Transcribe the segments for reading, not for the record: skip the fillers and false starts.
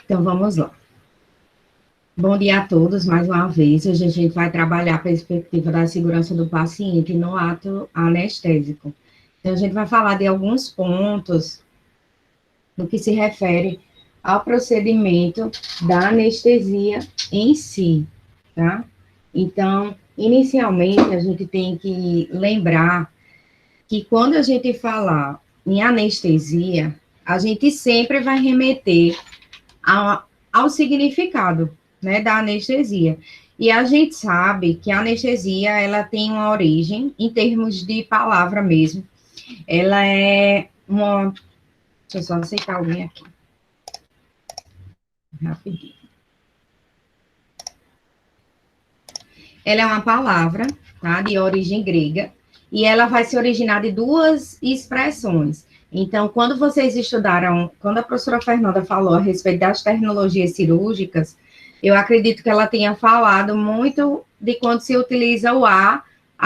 Então, vamos lá. Bom dia a todos, mais uma vez. Hoje a gente vai trabalhar a perspectiva da segurança do paciente no ato anestésico. Então, a gente vai falar de alguns pontos no que se refere ao procedimento da anestesia em si, tá? Então, inicialmente, a gente tem que lembrar que quando a gente falar em anestesia, a gente sempre vai remeter ao significado, né, da anestesia. E a gente sabe que a anestesia, ela tem uma origem, em termos de palavra mesmo, ela é uma... Deixa eu só aceitar alguém aqui. Rapidinho. Ela é uma palavra, tá, de origem grega, e ela vai se originar de duas expressões. Então, quando vocês estudaram, quando a professora Fernanda falou a respeito das tecnologias cirúrgicas, eu acredito que ela tenha falado muito de quando se utiliza o a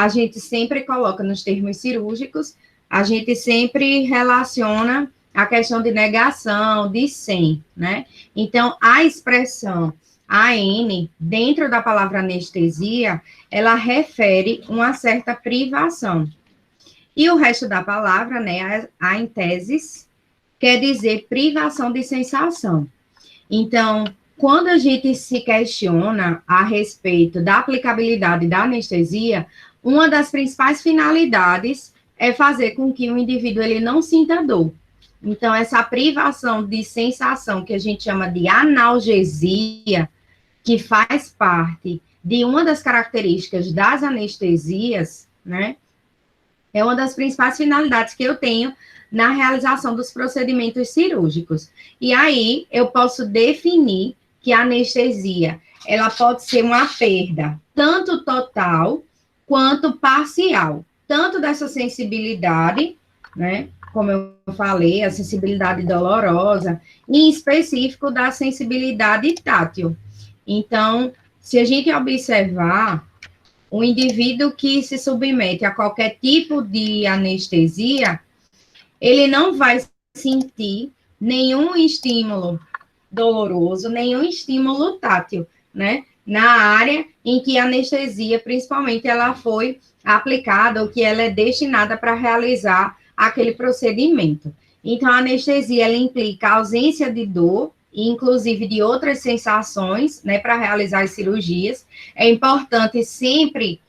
gente sempre coloca nos termos cirúrgicos, a gente sempre relaciona a questão de negação, de sem, né? Então, a expressão AN, dentro da palavra anestesia, ela refere uma certa privação. E o resto da palavra, né, a enteses, quer dizer privação de sensação. Então, quando a gente se questiona a respeito da aplicabilidade da anestesia, uma das principais finalidades é fazer com que o indivíduo ele não sinta dor. Então, essa privação de sensação, que a gente chama de analgesia, que faz parte de uma das características das anestesias, né, é uma das principais finalidades que eu tenho na realização dos procedimentos cirúrgicos. E aí, eu posso definir que a anestesia, ela pode ser uma perda tanto total quanto parcial, tanto dessa sensibilidade, né, como eu falei, a sensibilidade dolorosa, e em específico da sensibilidade tátil. Então, se a gente observar, o indivíduo que se submete a qualquer tipo de anestesia, ele não vai sentir nenhum estímulo doloroso, nenhum estímulo tátil, né? Na área em que a anestesia, principalmente, ela foi aplicada ou que ela é destinada para realizar aquele procedimento. Então, a anestesia, ela implica a ausência de dor, inclusive de outras sensações, né, para realizar as cirurgias. É importante sempre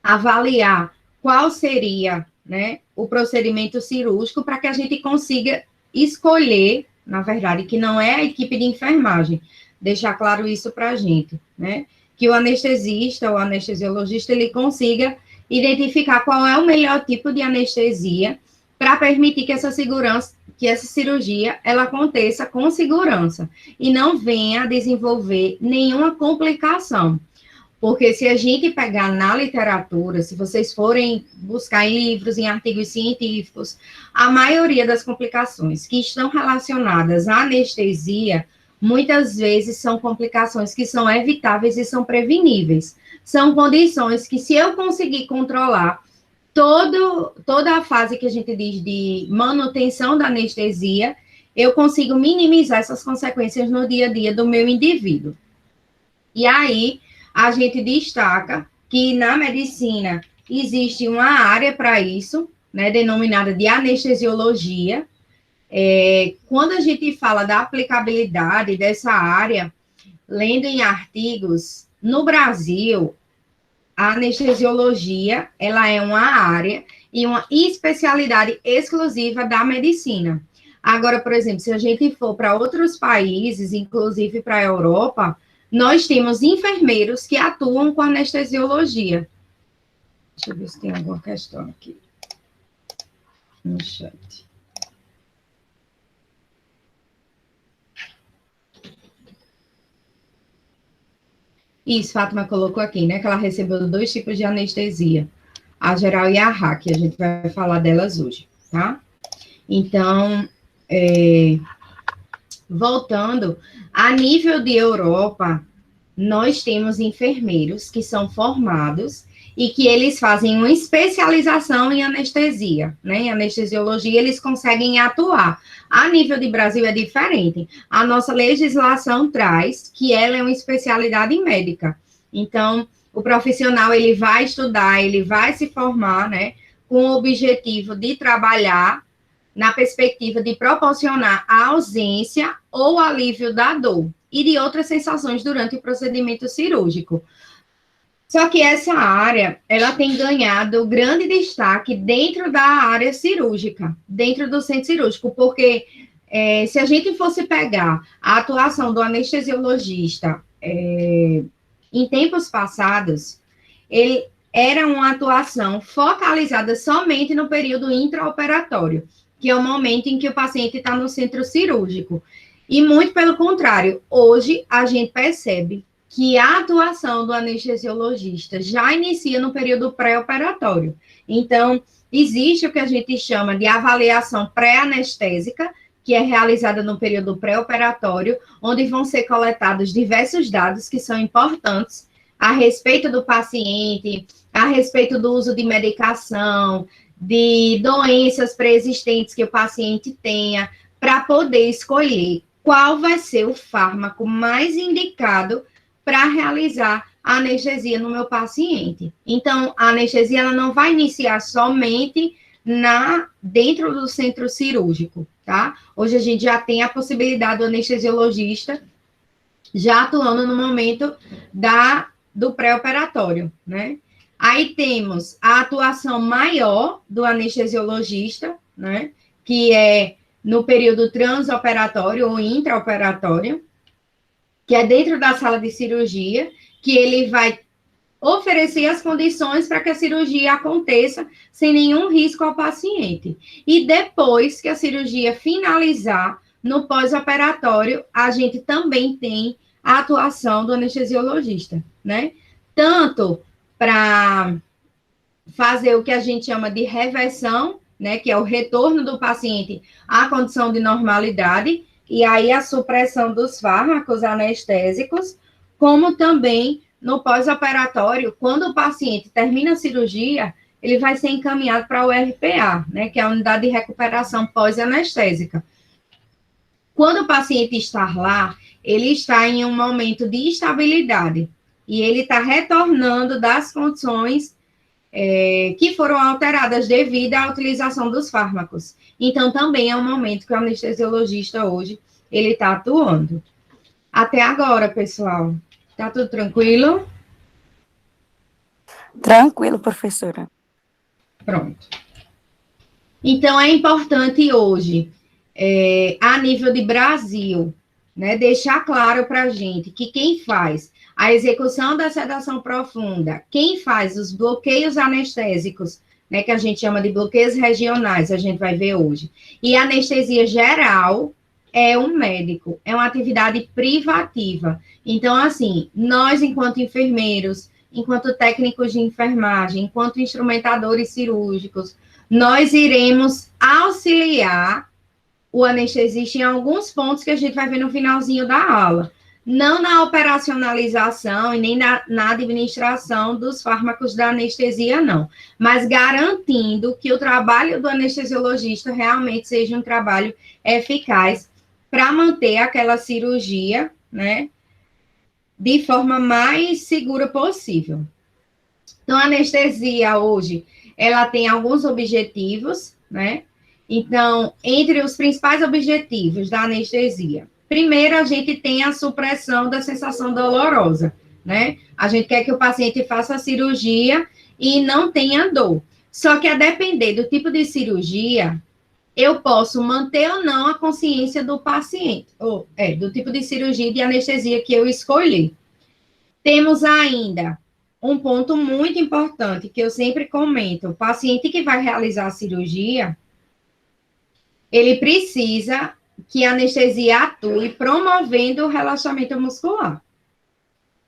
avaliar qual seria, né, o procedimento cirúrgico para que a gente consiga escolher, na verdade, que não é a equipe de enfermagem, deixar claro isso para a gente, né, que o anestesista ou anestesiologista, ele consiga identificar qual é o melhor tipo de anestesia para permitir que essa segurança, que essa cirurgia, ela aconteça com segurança e não venha a desenvolver nenhuma complicação. Porque se a gente pegar na literatura, se vocês forem buscar em livros, em artigos científicos, a maioria das complicações que estão relacionadas à anestesia, muitas vezes são complicações que são evitáveis e são preveníveis. São condições que, se eu conseguir controlar toda a fase que a gente diz de manutenção da anestesia, eu consigo minimizar essas consequências no dia a dia do meu indivíduo. E aí, a gente destaca que na medicina existe uma área para isso, né, denominada de anestesiologia. Quando a gente fala da aplicabilidade dessa área, lendo em artigos, no Brasil, a anestesiologia, ela é uma área e uma especialidade exclusiva da medicina. Agora, por exemplo, se a gente for para outros países, inclusive para a Europa, nós temos enfermeiros que atuam com anestesiologia. Deixa eu ver se tem alguma questão aqui no chat. Isso, Fátima colocou aqui, né, que ela recebeu 2 tipos de anestesia, a geral e a RAC, a gente vai falar delas hoje, tá? Então, voltando, a nível de Europa, nós temos enfermeiros que são formados e que eles fazem uma especialização em anestesia, né? Em anestesiologia, eles conseguem atuar. A nível de Brasil é diferente. A nossa legislação traz que ela é uma especialidade médica. Então, o profissional, ele vai estudar, ele vai se formar, né? Com o objetivo de trabalhar na perspectiva de proporcionar a ausência ou alívio da dor e de outras sensações durante o procedimento cirúrgico. Só que essa área, ela tem ganhado grande destaque dentro da área cirúrgica, dentro do centro cirúrgico, porque se a gente fosse pegar a atuação do anestesiologista em tempos passados, ele era uma atuação focalizada somente no período intraoperatório, que é o momento em que o paciente está no centro cirúrgico. E muito pelo contrário, hoje a gente percebe que a atuação do anestesiologista já inicia no período pré-operatório. Então, existe o que a gente chama de avaliação pré-anestésica, que é realizada no período pré-operatório, onde vão ser coletados diversos dados que são importantes a respeito do paciente, a respeito do uso de medicação, de doenças pré-existentes que o paciente tenha, para poder escolher qual vai ser o fármaco mais indicado para realizar a anestesia no meu paciente. Então, a anestesia ela não vai iniciar somente dentro do centro cirúrgico, tá? Hoje a gente já tem a possibilidade do anestesiologista já atuando no momento do pré-operatório, né? Aí temos a atuação maior do anestesiologista, né? Que é no período transoperatório ou intraoperatório, que é dentro da sala de cirurgia, que ele vai oferecer as condições para que a cirurgia aconteça sem nenhum risco ao paciente. E depois que a cirurgia finalizar, no pós-operatório, a gente também tem a atuação do anestesiologista, né? Tanto para fazer o que a gente chama de reversão, né? Que é o retorno do paciente à condição de normalidade, e aí a supressão dos fármacos anestésicos, como também no pós-operatório, quando o paciente termina a cirurgia, ele vai ser encaminhado para o RPA, né, que é a unidade de recuperação pós-anestésica. Quando o paciente está lá, ele está em um momento de estabilidade, e ele está retornando das condições que foram alteradas devido à utilização dos fármacos. Então, também é um momento que o anestesiologista hoje, ele está atuando. Até agora, pessoal. Tá tudo tranquilo? Tranquilo, professora. Pronto. Então, é importante hoje, a nível de Brasil, né, deixar claro para a gente que quem faz a execução da sedação profunda, quem faz os bloqueios anestésicos, né, que a gente chama de bloqueios regionais, a gente vai ver hoje, e anestesia geral é um médico, é uma atividade privativa. Então, assim, nós, enquanto enfermeiros, enquanto técnicos de enfermagem, enquanto instrumentadores cirúrgicos, nós iremos auxiliar o anestesista em alguns pontos que a gente vai ver no finalzinho da aula. Não na operacionalização e nem na administração dos fármacos da anestesia, não. Mas garantindo que o trabalho do anestesiologista realmente seja um trabalho eficaz para manter aquela cirurgia, né, de forma mais segura possível. Então, a anestesia hoje, ela tem alguns objetivos, né? Então, entre os principais objetivos da anestesia, primeiro, a gente tem a supressão da sensação dolorosa, né? A gente quer que o paciente faça a cirurgia e não tenha dor. Só que, a depender do tipo de cirurgia, eu posso manter ou não a consciência do paciente, do tipo de cirurgia de anestesia que eu escolhi. Temos ainda um ponto muito importante que eu sempre comento: o paciente que vai realizar a cirurgia, ele precisa que a anestesia atue promovendo o relaxamento muscular,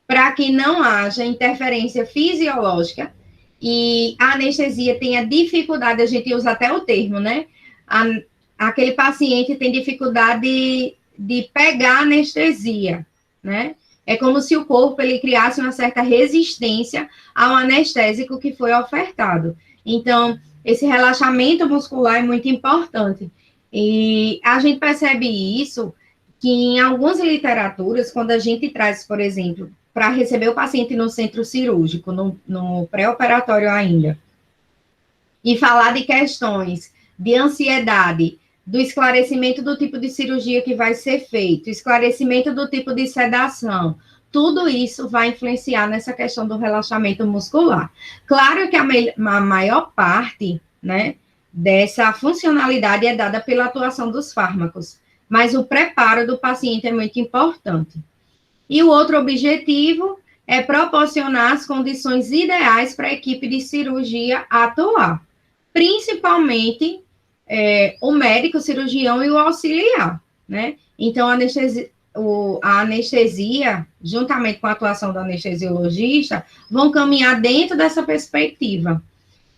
para que não haja interferência fisiológica e a anestesia tenha dificuldade, a gente usa até o termo, né? Aquele paciente tem dificuldade de pegar a anestesia, né? É como se o corpo ele criasse uma certa resistência ao anestésico que foi ofertado. Então, esse relaxamento muscular é muito importante. E a gente percebe isso que em algumas literaturas, quando a gente traz, por exemplo, para receber o paciente no centro cirúrgico, no pré-operatório ainda, e falar de questões de ansiedade, do esclarecimento do tipo de cirurgia que vai ser feito, esclarecimento do tipo de sedação, tudo isso vai influenciar nessa questão do relaxamento muscular. Claro que a maior parte, né, dessa funcionalidade é dada pela atuação dos fármacos, mas o preparo do paciente é muito importante. E o outro objetivo é proporcionar as condições ideais para a equipe de cirurgia atuar, principalmente o médico, o cirurgião e o auxiliar, né? Então, a anestesia, juntamente com a atuação do anestesiologista, vão caminhar dentro dessa perspectiva.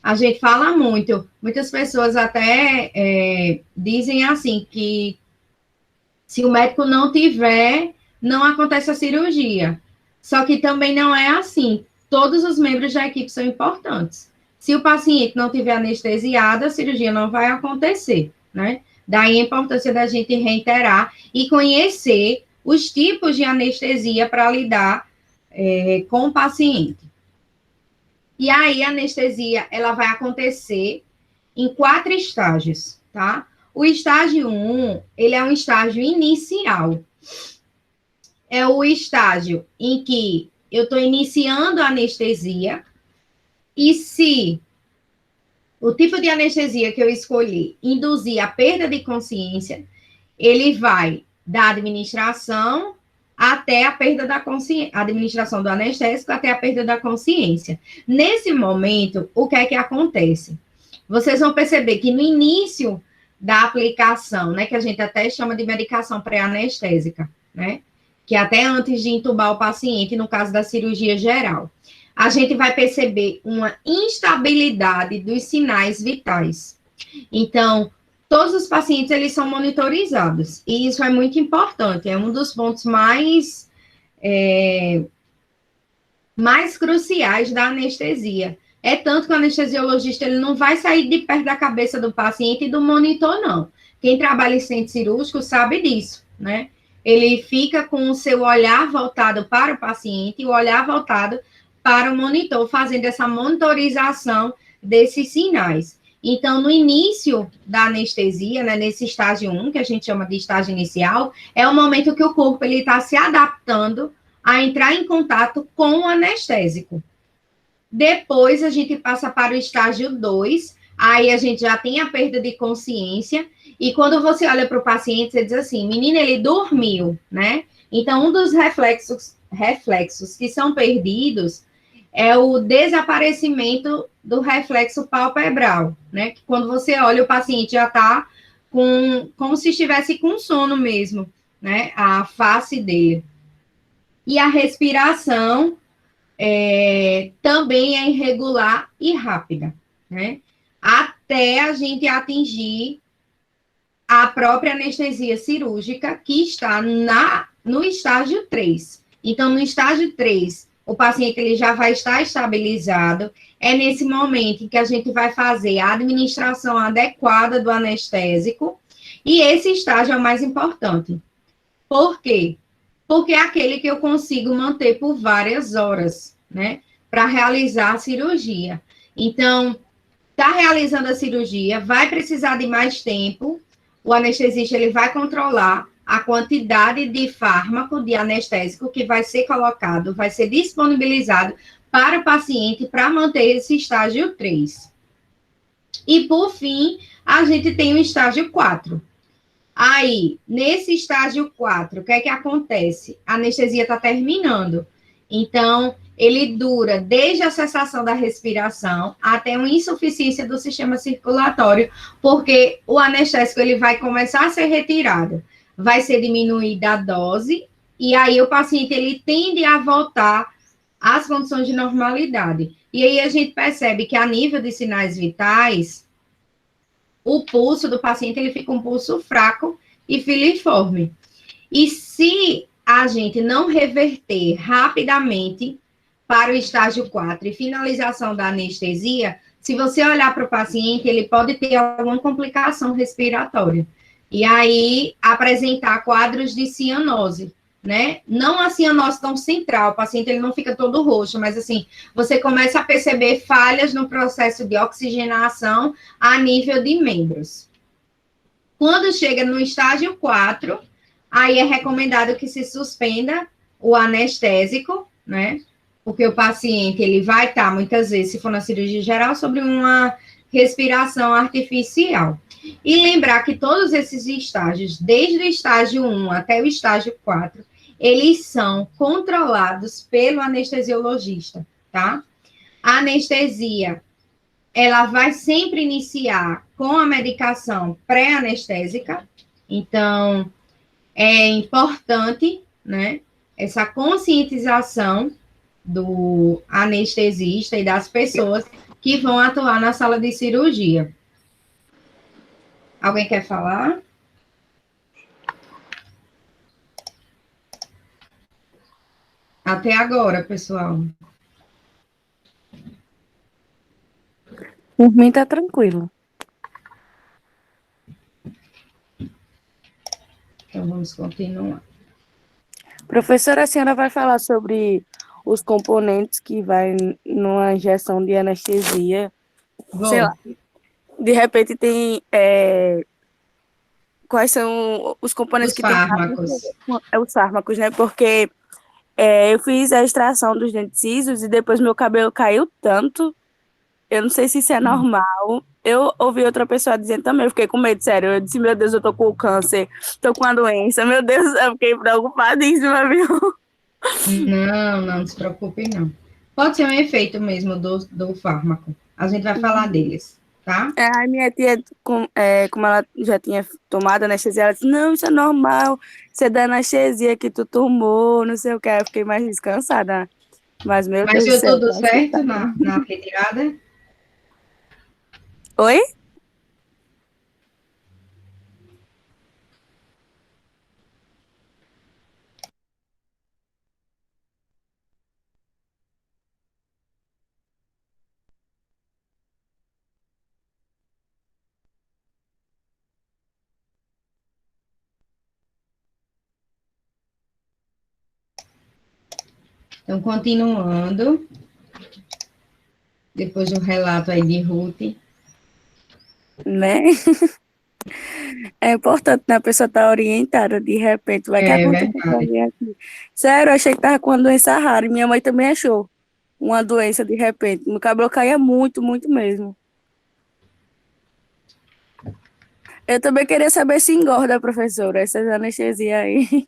A gente fala muito, muitas pessoas até dizem assim, que se o médico não tiver, não acontece a cirurgia. Só que também não é assim. Todos os membros da equipe são importantes. Se o paciente não tiver anestesiado, a cirurgia não vai acontecer, né? Daí a importância da gente reiterar e conhecer os tipos de anestesia para lidar com o paciente. E aí a anestesia, ela vai acontecer em 4 estágios, tá? O estágio 1, ele é um estágio inicial. É o estágio em que eu estou iniciando a anestesia e se o tipo de anestesia que eu escolhi induzir a perda de consciência, ele vai da administração até a perda da consciência, administração do anestésico até a perda da consciência. Nesse momento, o que é que acontece? Vocês vão perceber que no início da aplicação, né, que a gente até chama de medicação pré-anestésica, né, que até antes de entubar o paciente, no caso da cirurgia geral, a gente vai perceber uma instabilidade dos sinais vitais. Então, todos os pacientes, eles são monitorizados, e isso é muito importante, é um dos pontos mais cruciais da anestesia. É tanto que o anestesiologista, ele não vai sair de perto da cabeça do paciente e do monitor, não. Quem trabalha em centro cirúrgico sabe disso, né? Ele fica com o seu olhar voltado para o paciente e o olhar voltado para o monitor, fazendo essa monitorização desses sinais. Então, no início da anestesia, né, nesse estágio 1, que a gente chama de estágio inicial, é o momento que o corpo está se adaptando a entrar em contato com o anestésico. Depois, a gente passa para o estágio 2, aí a gente já tem a perda de consciência, e quando você olha para o paciente, você diz assim, menina, ele dormiu, né? Então, um dos reflexos que são perdidos é o desaparecimento do reflexo palpebral, né? Que quando você olha, o paciente já está como se estivesse com sono mesmo, né? A face dele. E a respiração também é irregular e rápida, né? Até a gente atingir a própria anestesia cirúrgica, que está no estágio 3. Então, no estágio 3, o paciente ele já vai estar estabilizado. É nesse momento em que a gente vai fazer a administração adequada do anestésico. E esse estágio é o mais importante. Por quê? Porque é aquele que eu consigo manter por várias horas, né? Para realizar a cirurgia. Então, está realizando a cirurgia, vai precisar de mais tempo. O anestesista ele vai controlar a quantidade de fármaco, de anestésico que vai ser colocado, vai ser disponibilizado para o paciente para manter esse estágio 3. E, por fim, a gente tem o estágio 4. Aí, nesse estágio 4, o que é que acontece? A anestesia está terminando. Então, ele dura desde a cessação da respiração até uma insuficiência do sistema circulatório, porque o anestésico ele vai começar a ser retirado, vai ser diminuída a dose, e aí o paciente ele tende a voltar às condições de normalidade. E aí a gente percebe que a nível de sinais vitais, o pulso do paciente ele fica um pulso fraco e filiforme. E se a gente não reverter rapidamente para o estágio 4 e finalização da anestesia, se você olhar para o paciente, ele pode ter alguma complicação respiratória. E aí, apresentar quadros de cianose, né? Não a cianose tão central, o paciente ele não fica todo roxo, mas assim, você começa a perceber falhas no processo de oxigenação a nível de membros. Quando chega no estágio 4, aí é recomendado que se suspenda o anestésico, né? Porque o paciente, ele vai estar, muitas vezes, se for na cirurgia geral, sobre uma respiração artificial. E lembrar que todos esses estágios, desde o estágio 1 até o estágio 4, eles são controlados pelo anestesiologista, tá? A anestesia, ela vai sempre iniciar com a medicação pré-anestésica, então é importante, né, essa conscientização do anestesista e das pessoas que vão atuar na sala de cirurgia. Alguém quer falar? Até agora, pessoal. Por mim tá tranquilo. Então, vamos continuar. Professora, a senhora vai falar sobre os componentes que vai numa injeção de anestesia. Sei lá, de repente tem quais são os componentes Os que tem fármacos. os fármacos, né? Porque eu fiz a extração dos dentes cisos e depois meu cabelo caiu tanto. Eu não sei se isso é normal. Eu ouvi outra pessoa dizendo também, eu fiquei com medo, sério. Eu disse, meu Deus, eu tô com câncer, tô com uma doença. Meu Deus, eu fiquei preocupadíssima, viu? Não se preocupe, não. Pode ser um efeito mesmo do fármaco. A gente vai falar deles, tá? A minha tia, como ela já tinha tomado anestesia, ela disse, não, isso é normal, isso é da anestesia que tu tomou, não sei o que. Aí eu fiquei mais descansada. Mas, meu Mas Deus do deu céu, tudo tô certo assustada. na retirada? Oi? Então, continuando, depois do relato aí de Ruth. Né? É importante, né? A pessoa estar orientada, de repente, vai que É acontece com verdade. alguém aqui. Sério, eu achei que tava com uma doença rara, e minha mãe também achou uma doença de repente. Meu cabelo caía muito, muito mesmo. Eu também queria saber se engorda, professora, essas anestesias aí.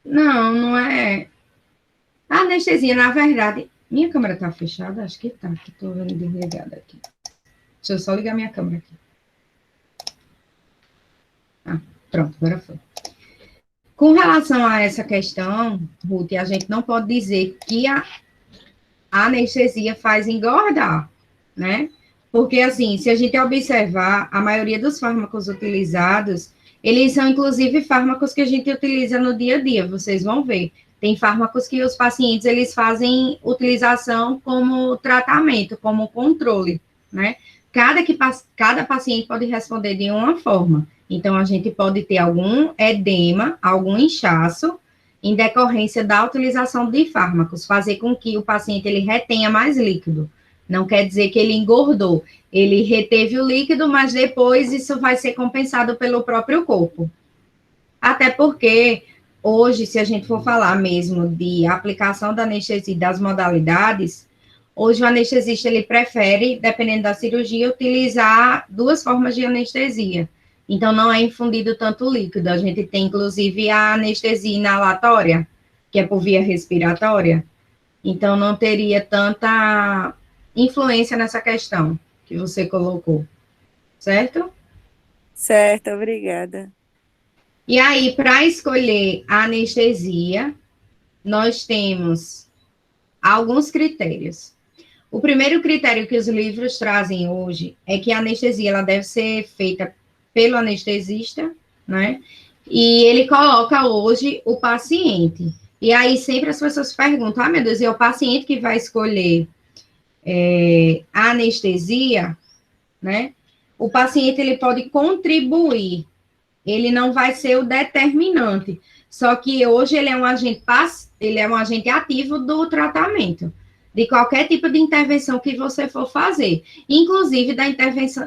Não é. A anestesia, na verdade. Minha câmera tá fechada? Acho que tá, que tô vendo desligada aqui. Deixa eu só ligar minha câmera aqui. Ah, pronto, agora foi. Com relação a essa questão, Ruth, a gente não pode dizer que a anestesia faz engordar, né? Porque, assim, se a gente observar, a maioria dos fármacos utilizados, eles são, inclusive, fármacos que a gente utiliza no dia a dia, vocês vão ver. Tem fármacos que os pacientes, eles fazem utilização como tratamento, como controle, né? Cada paciente pode responder de uma forma. Então, a gente pode ter algum edema, algum inchaço, em decorrência da utilização de fármacos, fazer com que o paciente ele retenha mais líquido. Não quer dizer que ele engordou, ele reteve o líquido, mas depois isso vai ser compensado pelo próprio corpo. Até porque hoje, se a gente for falar mesmo de aplicação da anestesia e das modalidades, hoje o anestesista ele prefere, dependendo da cirurgia, utilizar duas formas de anestesia. Então, não é infundido tanto líquido. A gente tem, inclusive, a anestesia inalatória, que é por via respiratória. Então, não teria tanta influência nessa questão que você colocou, certo? Certo, obrigada. E aí, para escolher a anestesia, nós temos alguns critérios. O primeiro critério que os livros trazem hoje é que a anestesia ela deve ser feita pelo anestesista, né? e ele coloca hoje o paciente. E aí sempre as pessoas perguntam, meu Deus, é o paciente que vai escolher a anestesia, né? O paciente, ele pode contribuir, ele não vai ser o determinante, só que hoje ele é um agente ativo do tratamento, de qualquer tipo de intervenção que você for fazer, inclusive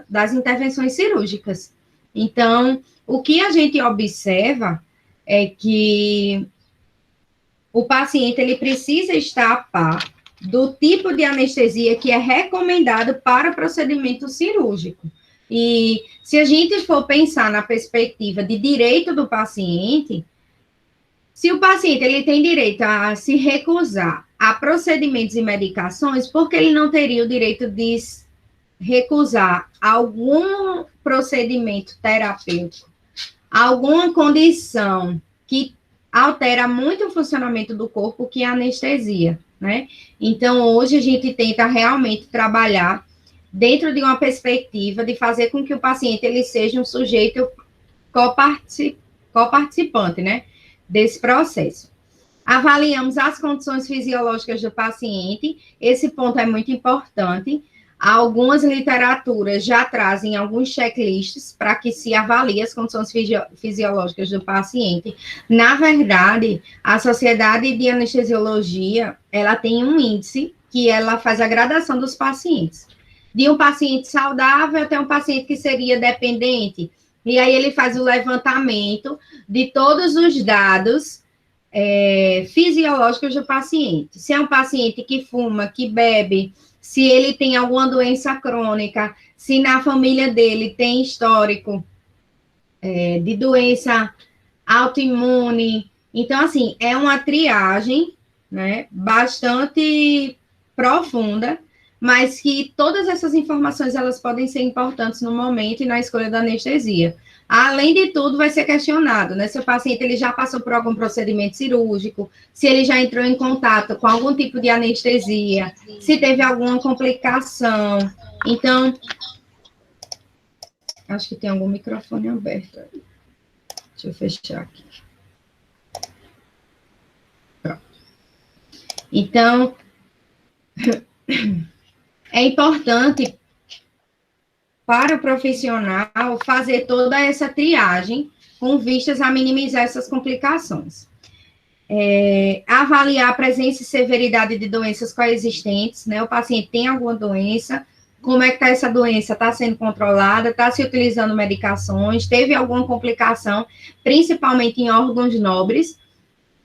das intervenções cirúrgicas. Então, o que a gente observa é que o paciente ele precisa estar a par do tipo de anestesia que é recomendado para o procedimento cirúrgico. E se a gente for pensar na perspectiva de direito do paciente, se o paciente ele tem direito a se recusar a procedimentos e medicações, por que ele não teria o direito de recusar algum procedimento terapêutico, alguma condição que altera muito o funcionamento do corpo, que é a anestesia, né? Então, hoje a gente tenta realmente trabalhar dentro de uma perspectiva de fazer com que o paciente ele seja um sujeito coparticipante, né, desse processo. Avaliamos as condições fisiológicas do paciente, esse ponto é muito importante. Algumas literaturas já trazem alguns checklists para que se avalie as condições fisiológicas do paciente. Na verdade, a Sociedade de Anestesiologia, ela tem um índice que ela faz a gradação dos pacientes. De um paciente saudável até um paciente que seria dependente. E aí ele faz o levantamento de todos os dados fisiológicos do paciente. Se é um paciente que fuma, que bebe, se ele tem alguma doença crônica, se na família dele tem histórico de doença autoimune. Então, assim, é uma triagem, né, bastante profunda, mas que todas essas informações, elas podem ser importantes no momento e na escolha da anestesia. Além de tudo, vai ser questionado, né, se o paciente ele já passou por algum procedimento cirúrgico, se ele já entrou em contato com algum tipo de anestesia, se teve alguma complicação. Então, acho que tem algum microfone aberto aí. Deixa eu fechar aqui. Pronto. Então, é importante para o profissional fazer toda essa triagem com vistas a minimizar essas complicações. Avaliar a presença e severidade de doenças coexistentes, né? O paciente tem alguma doença, como é que está essa doença? Está sendo controlada? Está se utilizando medicações? Teve alguma complicação, principalmente em órgãos nobres?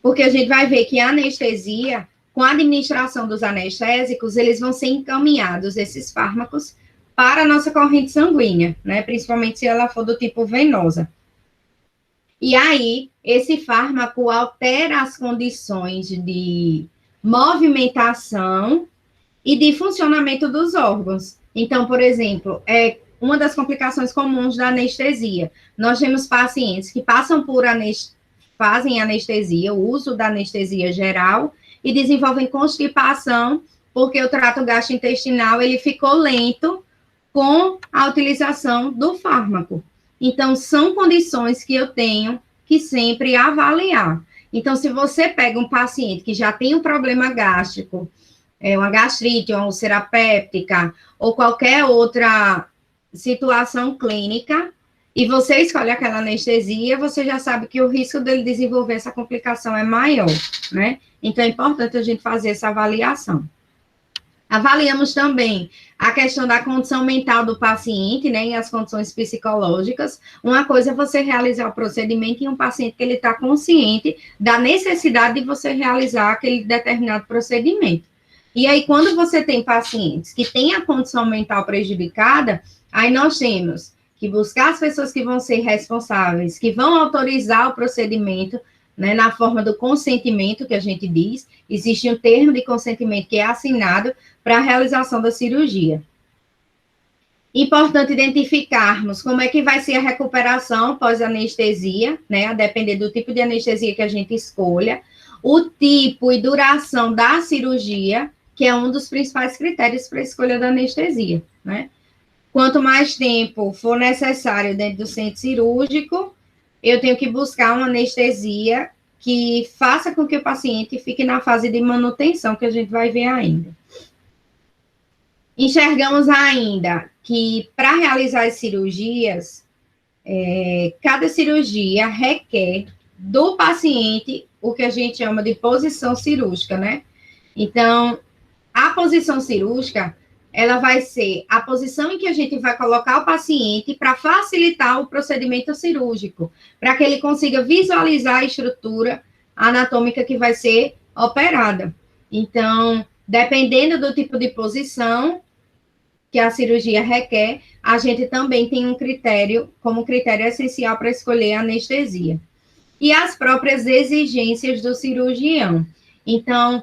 Porque a gente vai ver que a anestesia, com a administração dos anestésicos, eles vão ser encaminhados, esses fármacos, para a nossa corrente sanguínea, né? Principalmente se ela for do tipo venosa. E aí, esse fármaco altera as condições de movimentação e de funcionamento dos órgãos. Então, por exemplo, uma das complicações comuns da anestesia. Nós temos pacientes que fazem anestesia, o uso da anestesia geral, e desenvolvem constipação, porque o trato gastrointestinal ele ficou lento com a utilização do fármaco. Então, são condições que eu tenho que sempre avaliar. Então, se você pega um paciente que já tem um problema gástrico, uma gastrite, uma úlcera péptica, ou qualquer outra situação clínica, e você escolhe aquela anestesia, você já sabe que o risco dele desenvolver essa complicação é maior, né? Então, é importante a gente fazer essa avaliação. Avaliamos também a questão da condição mental do paciente, né, e as condições psicológicas. Uma coisa é você realizar o procedimento em um paciente que ele está consciente da necessidade de você realizar aquele determinado procedimento. E aí, quando você tem pacientes que têm a condição mental prejudicada, aí nós temos que buscar as pessoas que vão ser responsáveis, que vão autorizar o procedimento, né, na forma do consentimento, que a gente diz. Existe um termo de consentimento que é assinado para a realização da cirurgia. Importante identificarmos como é que vai ser a recuperação pós-anestesia, né, a depender do tipo de anestesia que a gente escolha, o tipo e duração da cirurgia, que é um dos principais critérios para a escolha da anestesia, né? Quanto mais tempo for necessário dentro do centro cirúrgico, eu tenho que buscar uma anestesia que faça com que o paciente fique na fase de manutenção, que a gente vai ver ainda. Enxergamos ainda que, para realizar as cirurgias, cada cirurgia requer do paciente o que a gente chama de posição cirúrgica, né? Então, a posição cirúrgica, ela vai ser a posição em que a gente vai colocar o paciente para facilitar o procedimento cirúrgico, para que ele consiga visualizar a estrutura anatômica que vai ser operada. Então, dependendo do tipo de posição que a cirurgia requer, a gente também tem um critério, como critério essencial para escolher a anestesia. E as próprias exigências do cirurgião. Então,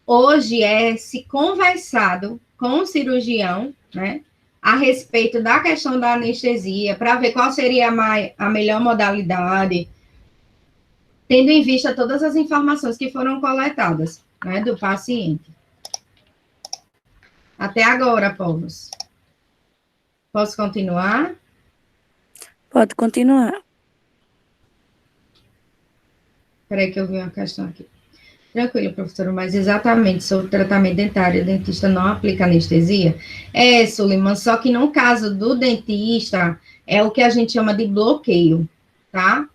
hoje se conversado com o cirurgião, né, a respeito da questão da anestesia, para ver qual seria a melhor modalidade, tendo em vista todas as informações que foram coletadas, né, do paciente. Até agora, povos. Posso continuar? Pode continuar. Espera aí que eu vi uma questão aqui. Tranquilo, professora, mas exatamente sobre o tratamento dentário, o dentista não aplica anestesia? Suliman, só que no caso do dentista, é o que a gente chama de bloqueio, tá?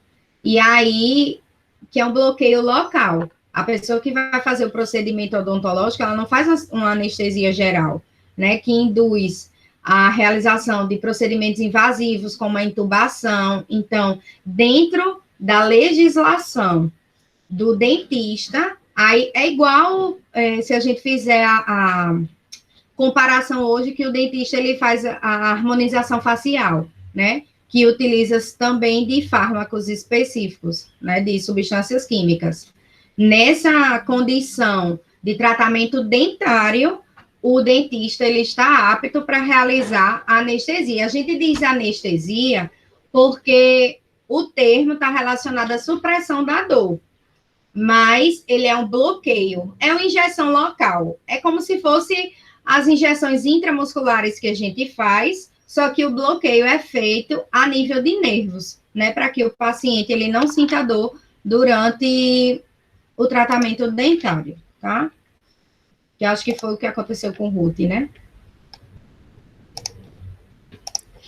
E aí, que é um bloqueio local. A pessoa que vai fazer o procedimento odontológico, ela não faz uma anestesia geral, né? Que induz a realização de procedimentos invasivos, como a intubação. Então, dentro da legislação do dentista, aí é igual se a gente fizer a comparação hoje que o dentista ele faz a harmonização facial, né? Que utiliza também de fármacos específicos, né? De substâncias químicas. Nessa condição de tratamento dentário, o dentista ele está apto para realizar a anestesia. A gente diz anestesia porque o termo está relacionado à supressão da dor, mas ele é um bloqueio, é uma injeção local. É como se fosse as injeções intramusculares que a gente faz, só que o bloqueio é feito a nível de nervos, né? Para que o paciente ele não sinta dor durante o tratamento dentário, tá? Que acho que foi o que aconteceu com o Ruth, né?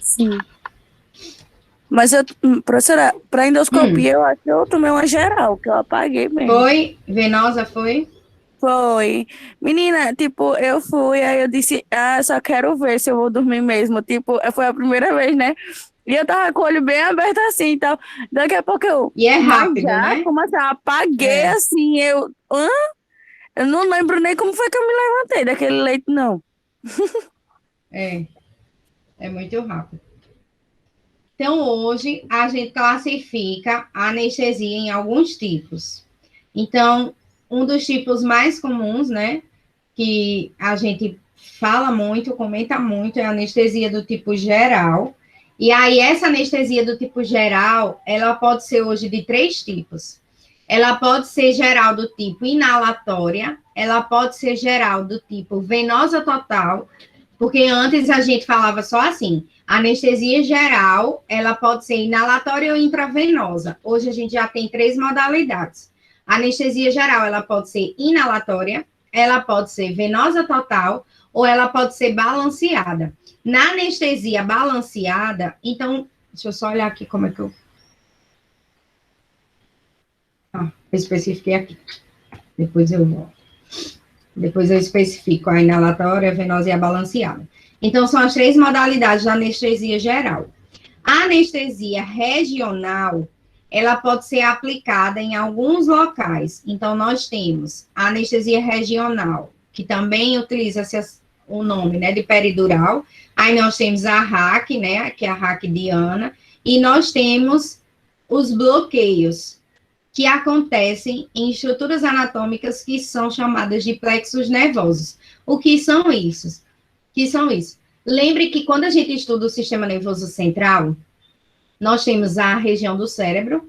Sim. Mas, professora, para endoscopia, eu acho que eu tomei uma geral, que eu apaguei mesmo. Foi? Venosa, foi? Foi. Menina, tipo, eu fui, aí eu disse, só quero ver se eu vou dormir mesmo. Tipo, foi a primeira vez, né? E eu tava com o olho bem aberto assim e tal. Daqui a pouco eu... E é rápido, né? Como assim? Eu apaguei assim, hã? Eu não lembro nem como foi que eu me levantei daquele leito, não. É muito rápido. Então, hoje, a gente classifica a anestesia em alguns tipos. Então, um dos tipos mais comuns, né, que a gente fala muito, comenta muito, é a anestesia do tipo geral. E aí, essa anestesia do tipo geral, ela pode ser hoje de 3 tipos. Ela pode ser geral do tipo inalatória, ela pode ser geral do tipo venosa total, porque antes a gente falava só assim, anestesia geral, ela pode ser inalatória ou intravenosa. Hoje a gente já tem 3 modalidades. A anestesia geral, ela pode ser inalatória, ela pode ser venosa total, ou ela pode ser balanceada. Na anestesia balanceada, então, deixa eu só olhar aqui como é que eu especifiquei aqui. Depois eu volto. Depois eu especifico a inalatória, a venosa e a balanceada. Então, são as 3 modalidades da anestesia geral. A anestesia regional, ela pode ser aplicada em alguns locais. Então, nós temos a anestesia regional, que também utiliza-se o nome, né, de peridural. Aí nós temos a RAC, né, que é a RAC Diana, e nós temos os bloqueios, que acontecem em estruturas anatômicas que são chamadas de plexos nervosos. O que são isso? Lembre que quando a gente estuda o sistema nervoso central, nós temos a região do cérebro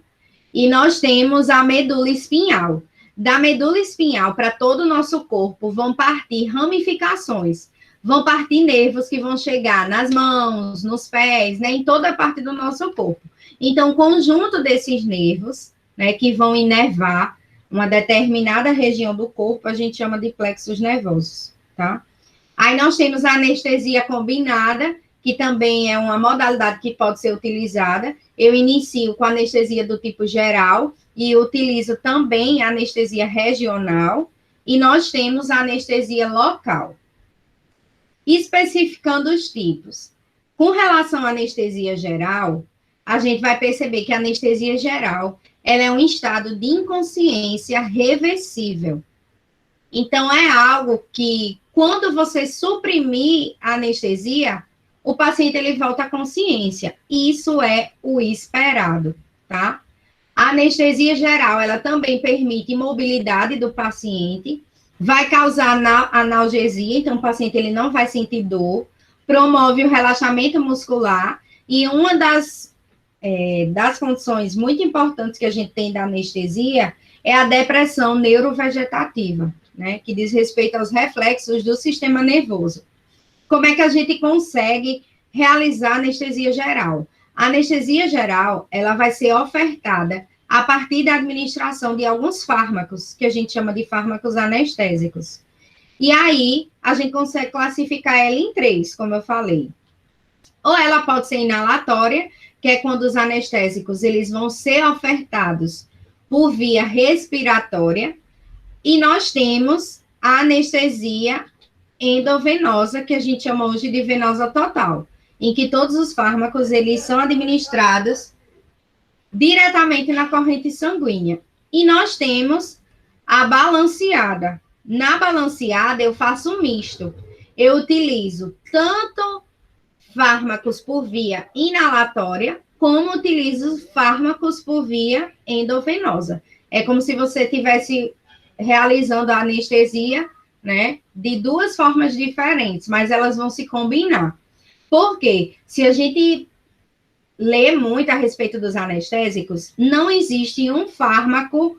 e nós temos a medula espinhal. Da medula espinhal para todo o nosso corpo vão partir ramificações. vão partir nervos que vão chegar nas mãos, nos pés, né, em toda a parte do nosso corpo. Então, o conjunto desses nervos, né, que vão inervar uma determinada região do corpo, a gente chama de plexos nervosos, tá? Aí nós temos a anestesia combinada, que também é uma modalidade que pode ser utilizada. Eu inicio com anestesia do tipo geral e utilizo também a anestesia regional, e nós temos a anestesia local. Especificando os tipos. Com relação à anestesia geral, a gente vai perceber que a anestesia geral, ela é um estado de inconsciência reversível. Então, é algo que, quando você suprimir a anestesia, o paciente ele volta à consciência. Isso é o esperado, tá? A anestesia geral, ela também permite mobilidade do paciente, vai causar analgesia, então o paciente ele não vai sentir dor, promove o relaxamento muscular, e uma das condições muito importantes que a gente tem da anestesia é a depressão neurovegetativa, né, que diz respeito aos reflexos do sistema nervoso. Como é que a gente consegue realizar anestesia geral? A anestesia geral, ela vai ser ofertada a partir da administração de alguns fármacos, que a gente chama de fármacos anestésicos. E aí, a gente consegue classificar ela em 3, como eu falei. Ou ela pode ser inalatória, que é quando os anestésicos eles vão ser ofertados por via respiratória, e nós temos a anestesia endovenosa, que a gente chama hoje de venosa total, em que todos os fármacos eles são administrados diretamente na corrente sanguínea. E nós temos a balanceada. Na balanceada, eu faço um misto. Eu utilizo tanto fármacos por via inalatória, como utilizo fármacos por via endovenosa. É como se você estivesse realizando a anestesia, né, de 2 formas diferentes, mas elas vão se combinar. Por quê? Se a gente lê muito a respeito dos anestésicos, não existe um fármaco,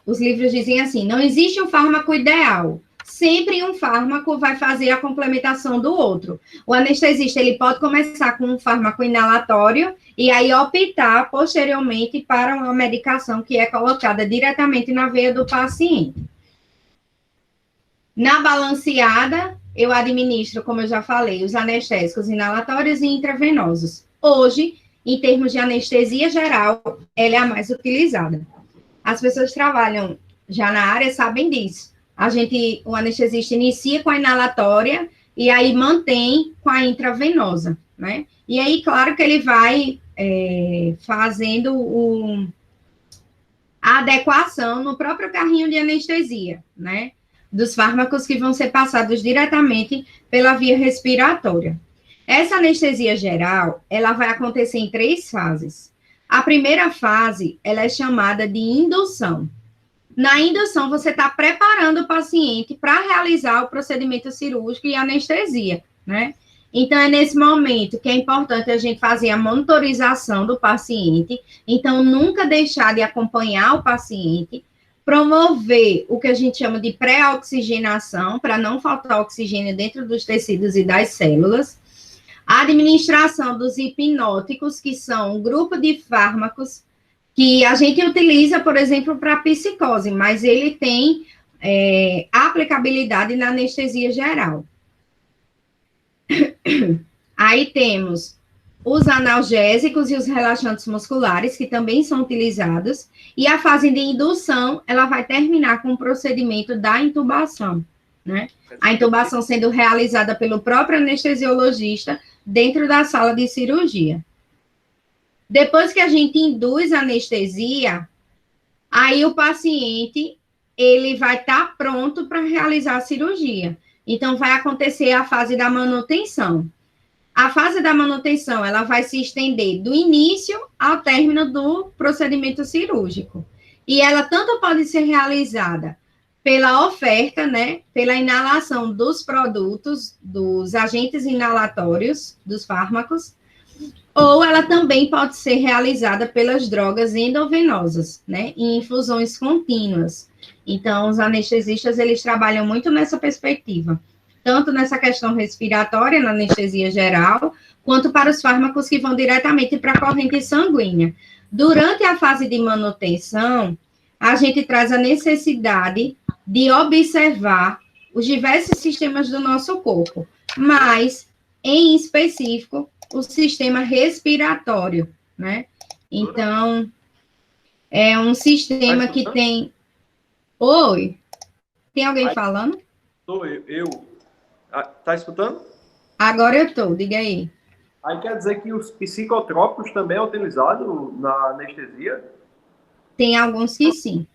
os livros dizem assim, não existe um fármaco ideal. Sempre um fármaco vai fazer a complementação do outro. O anestesista, ele pode começar com um fármaco inalatório e aí optar posteriormente para uma medicação que é colocada diretamente na veia do paciente. Na balanceada, eu administro, como eu já falei, os anestésicos inalatórios e intravenosos. Hoje, em termos de anestesia geral, ela é a mais utilizada. As pessoas que trabalham já na área sabem disso. O anestesista inicia com a inalatória e aí mantém com a intravenosa, né? E aí, claro que ele vai fazendo a adequação no próprio carrinho de anestesia, né? Dos fármacos que vão ser passados diretamente pela via respiratória. Essa anestesia geral, ela vai acontecer em 3 fases. A primeira fase, ela é chamada de indução. Na indução, você está preparando o paciente para realizar o procedimento cirúrgico e anestesia, né? Então, é nesse momento que é importante a gente fazer a monitorização do paciente. Então, nunca deixar de acompanhar o paciente, promover o que a gente chama de pré-oxigenação, para não faltar oxigênio dentro dos tecidos e das células. A administração dos hipnóticos, que são um grupo de fármacos que a gente utiliza, por exemplo, para psicose, mas ele tem aplicabilidade na anestesia geral. Aí temos os analgésicos e os relaxantes musculares, que também são utilizados, e a fase de indução, ela vai terminar com o procedimento da intubação, né? A intubação sendo realizada pelo próprio anestesiologista dentro da sala de cirurgia. Depois que a gente induz a anestesia, aí o paciente, ele vai estar pronto para realizar a cirurgia. Então, vai acontecer a fase da manutenção. A fase da manutenção, ela vai se estender do início ao término do procedimento cirúrgico. E ela tanto pode ser realizada pela oferta, né, pela inalação dos produtos, dos agentes inalatórios, dos fármacos, Ou ela também pode ser realizada pelas drogas endovenosas, né, em infusões contínuas. Então, os anestesistas, eles trabalham muito nessa perspectiva, tanto nessa questão respiratória, na anestesia geral, quanto para os fármacos que vão diretamente para a corrente sanguínea. Durante a fase de manutenção, a gente traz a necessidade de observar os diversos sistemas do nosso corpo, mas, em específico, o sistema respiratório, né? Então, é um sistema que tem... Oi? Tem alguém falando? Sou eu. Tá escutando? Agora eu tô, diga aí. Aí quer dizer que os psicotrópicos também é utilizado na anestesia? Tem alguns que sim.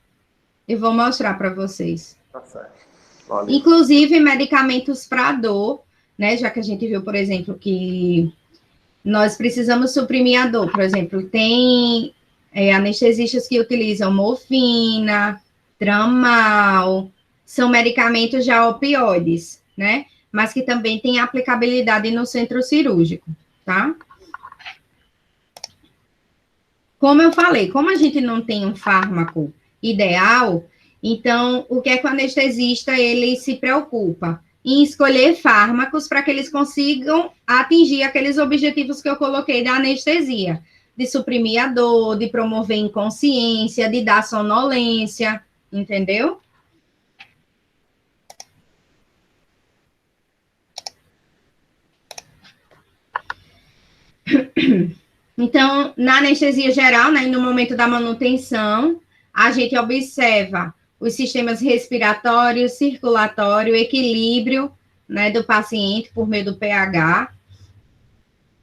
Eu vou mostrar para vocês. Tá certo. Valeu. Inclusive, medicamentos para dor, né? Já que a gente viu, por exemplo, que nós precisamos suprimir a dor. Por exemplo, tem anestesistas que utilizam morfina, tramal, são medicamentos já opioides, né? Mas que também têm aplicabilidade no centro cirúrgico, tá? Como eu falei, como a gente não tem um fármaco ideal, então, o que é que o anestesista, ele se preocupa? Em escolher fármacos para que eles consigam atingir aqueles objetivos que eu coloquei da anestesia, de suprimir a dor, de promover inconsciência, de dar sonolência, entendeu? Então, na anestesia geral, né, no momento da manutenção, a gente observa os sistemas respiratório, circulatório, equilíbrio, né, do paciente por meio do pH,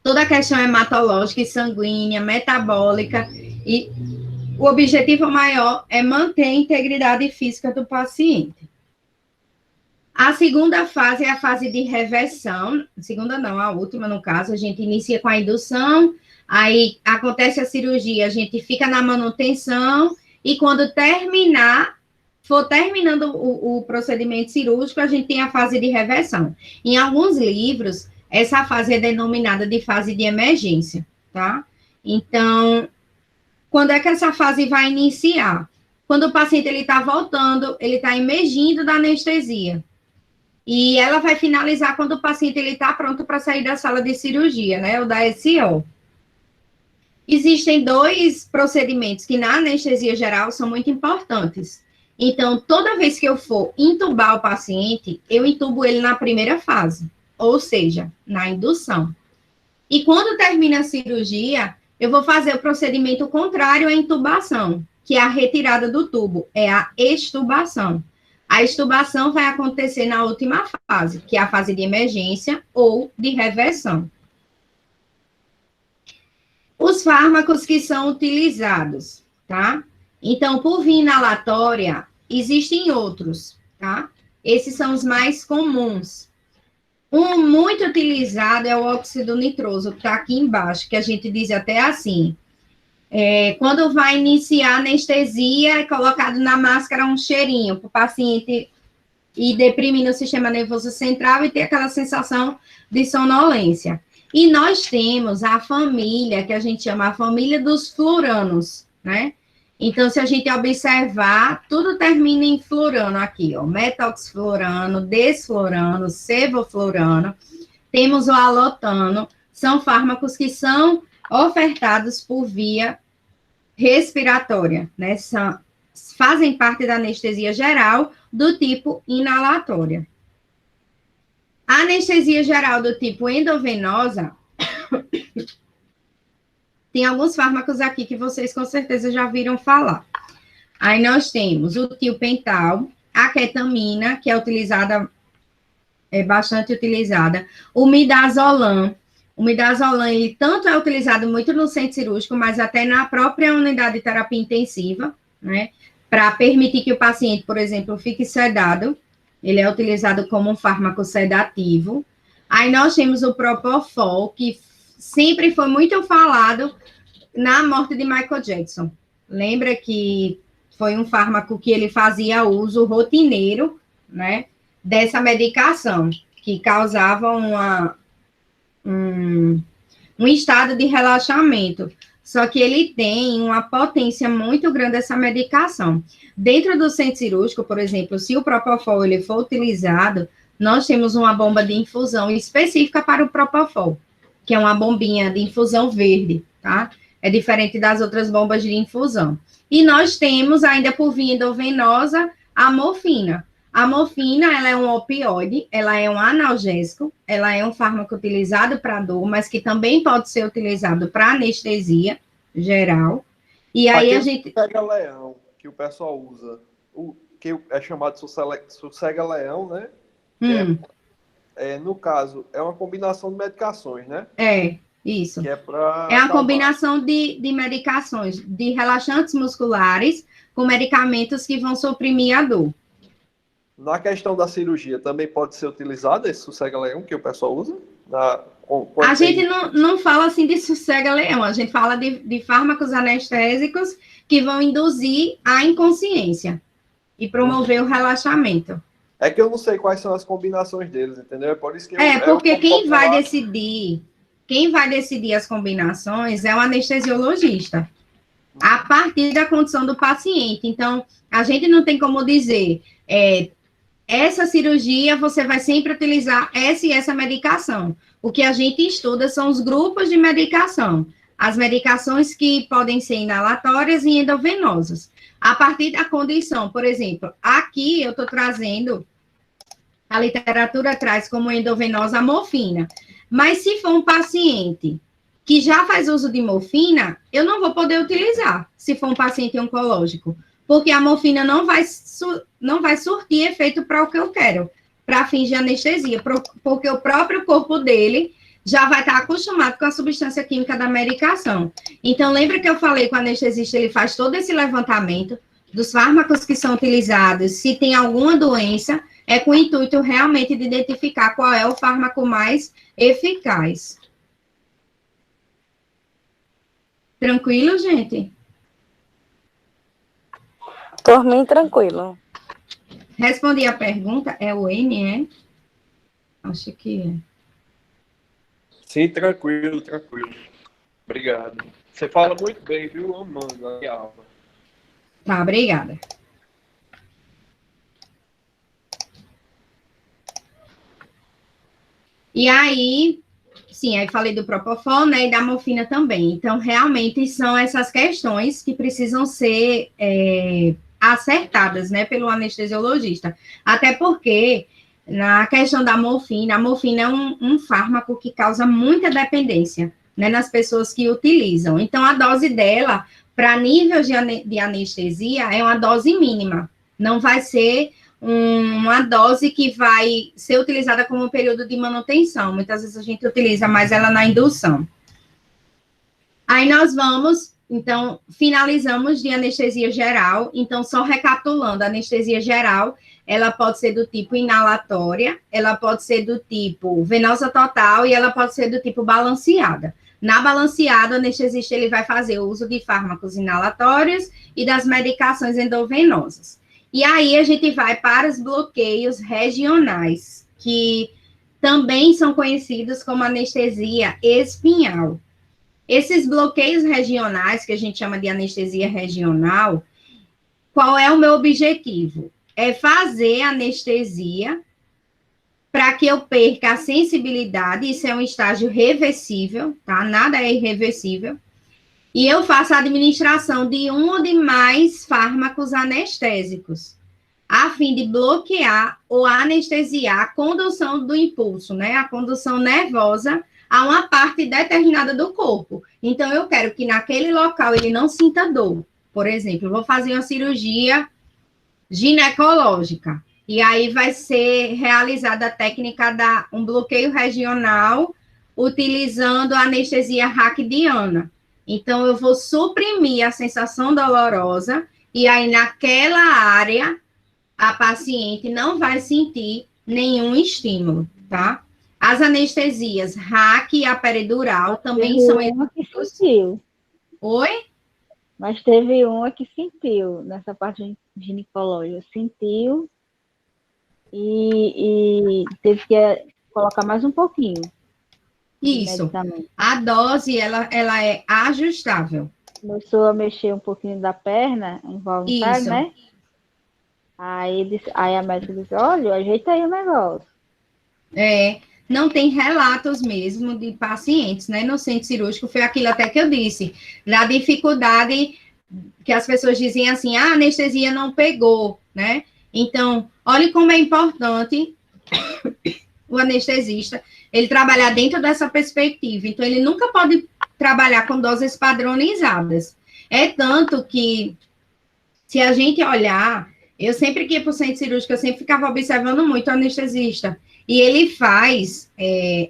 toda a questão hematológica e sanguínea, metabólica, e o objetivo maior é manter a integridade física do paciente. A segunda fase é a fase de reversão, segunda não, a última no caso, a gente inicia com a indução, aí acontece a cirurgia, a gente fica na manutenção, e quando for terminando o procedimento cirúrgico, a gente tem a fase de reversão. Em alguns livros, essa fase é denominada de fase de emergência, tá? Então, quando é que essa fase vai iniciar? Quando o paciente está voltando, ele está emergindo da anestesia. E ela vai finalizar quando o paciente está pronto para sair da sala de cirurgia, né? O da SO. Existem dois procedimentos que na anestesia geral são muito importantes. Então, toda vez que eu for intubar o paciente, eu intubo ele na primeira fase, ou seja, na indução. E quando termina a cirurgia, eu vou fazer o procedimento contrário à intubação, que é a retirada do tubo, é a extubação. A extubação vai acontecer na última fase, que é a fase de emergência ou de reversão. Os fármacos que são utilizados, tá? Então, por via inalatória, existem outros, tá? Esses são os mais comuns. Um muito utilizado é o óxido nitroso, que está aqui embaixo, que a gente diz até assim. Quando vai iniciar a anestesia, é colocado na máscara um cheirinho para o paciente ir deprimindo o sistema nervoso central e ter aquela sensação de sonolência. E nós temos a família, que a gente chama a família dos fluораnos, né? Então, se a gente observar, tudo termina em fluorano aqui, ó. Metoxfluorano, desfluorano, sevofluorano. Temos o alotano. São fármacos que são ofertados por via respiratória, né? Fazem parte da anestesia geral do tipo inalatória. A anestesia geral do tipo endovenosa, tem alguns fármacos aqui que vocês com certeza já viram falar. Aí nós temos o tiopental, a ketamina, que é bastante utilizada, o midazolam. O midazolam, ele tanto é utilizado muito no centro cirúrgico, mas até na própria unidade de terapia intensiva, né? Para permitir que o paciente, por exemplo, fique sedado. Ele é utilizado como um fármaco sedativo. Aí nós temos o Propofol, que sempre foi muito falado na morte de Michael Jackson. Lembra que foi um fármaco que ele fazia uso rotineiro, né, dessa medicação, que causava um estado de relaxamento. Só que ele tem uma potência muito grande essa medicação. Dentro do centro cirúrgico, por exemplo, se o Propofol ele for utilizado, nós temos uma bomba de infusão específica para o Propofol, que é uma bombinha de infusão verde, tá? É diferente das outras bombas de infusão. E nós temos ainda por via endovenosa a morfina. A morfina, ela é um opioide, ela é um analgésico, ela é um fármaco utilizado para dor, mas que também pode ser utilizado para anestesia geral. E aí a gente... Sossega-leão, que o pessoal usa, que é chamado de sossega-leão, né? No caso, é uma combinação de medicações, né? Isso. Que é para é a combinação de medicações, de relaxantes musculares, com medicamentos que vão suprimir a dor. Na questão da cirurgia, também pode ser utilizado esse sossega-leão que o pessoal usa? A gente não fala assim de sossega-leão, a gente fala de fármacos anestésicos que vão induzir a inconsciência e promover o relaxamento. É que eu não sei quais são as combinações deles, entendeu? É por isso que porque quem vai decidir as combinações é o anestesiologista, a partir da condição do paciente. Então, a gente não tem como dizer, essa cirurgia você vai sempre utilizar essa e essa medicação. O que a gente estuda são os grupos de medicação, as medicações que podem ser inalatórias e endovenosas. A partir da condição, por exemplo, aqui eu estou trazendo, a literatura traz como endovenosa a morfina, mas se for um paciente que já faz uso de morfina, eu não vou poder utilizar, se for um paciente oncológico, porque a morfina não vai surtir efeito para o que eu quero, para fins de anestesia, porque o próprio corpo dele já vai estar acostumado com a substância química da medicação. Então, lembra que eu falei que o anestesista, ele faz todo esse levantamento dos fármacos que são utilizados, se tem alguma doença, é com o intuito realmente de identificar qual é o fármaco mais eficaz. Tranquilo, gente? Por mim, tranquilo. Respondi a pergunta, é o N, é? Acho que é. Sim, tranquilo. Obrigado. Você fala muito bem, viu? Amando a aula. Tá, obrigada. E aí, sim, aí falei do Propofol, né, e da morfina também. Então, realmente, são essas questões que precisam ser acertadas, né, pelo anestesiologista. Até porque, na questão da morfina, a morfina é um fármaco que causa muita dependência, né, nas pessoas que utilizam. Então, a dose dela, para nível de anestesia, é uma dose mínima. Não vai ser uma dose que vai ser utilizada como período de manutenção. Muitas vezes a gente utiliza mais ela na indução. Aí nós vamos, então, finalizamos de anestesia geral. Então, só recapitulando, a anestesia geral, ela pode ser do tipo inalatória, ela pode ser do tipo venosa total e ela pode ser do tipo balanceada. Na balanceada, o anestesista ele vai fazer o uso de fármacos inalatórios e das medicações endovenosas. E aí a gente vai para os bloqueios regionais, que também são conhecidos como anestesia espinhal. Esses bloqueios regionais, que a gente chama de anestesia regional, qual é o meu objetivo? É fazer anestesia para que eu perca a sensibilidade, isso é um estágio reversível, tá? Nada é irreversível. E eu faço a administração de um ou de mais fármacos anestésicos, a fim de bloquear ou anestesiar a condução do impulso, né? A condução nervosa a uma parte determinada do corpo. Então, eu quero que naquele local ele não sinta dor. Por exemplo, eu vou fazer uma cirurgia ginecológica. E aí vai ser realizada a técnica um bloqueio regional utilizando a anestesia raquidiana. Então, eu vou suprimir a sensação dolorosa e aí naquela área a paciente não vai sentir nenhum estímulo, tá? As anestesias RAC e a peridural também são... Uma que sentiu. Oi? Mas teve uma que sentiu nessa parte ginecológica. Sentiu e teve que colocar mais um pouquinho. Isso. medicamento. A dose, ela é ajustável. Começou a mexer um pouquinho da perna, involuntário, Isso. né? Aí a médica disse, olha, ajeita aí o negócio. Não tem relatos mesmo de pacientes, né, no centro cirúrgico, foi aquilo até que eu disse, da dificuldade que as pessoas dizem assim, a anestesia não pegou, né? Então, olhe como é importante o anestesista, ele trabalhar dentro dessa perspectiva. Então, ele nunca pode trabalhar com doses padronizadas. É tanto que, se a gente olhar, eu sempre que ia para o centro cirúrgico, eu sempre ficava observando muito o anestesista. E ele faz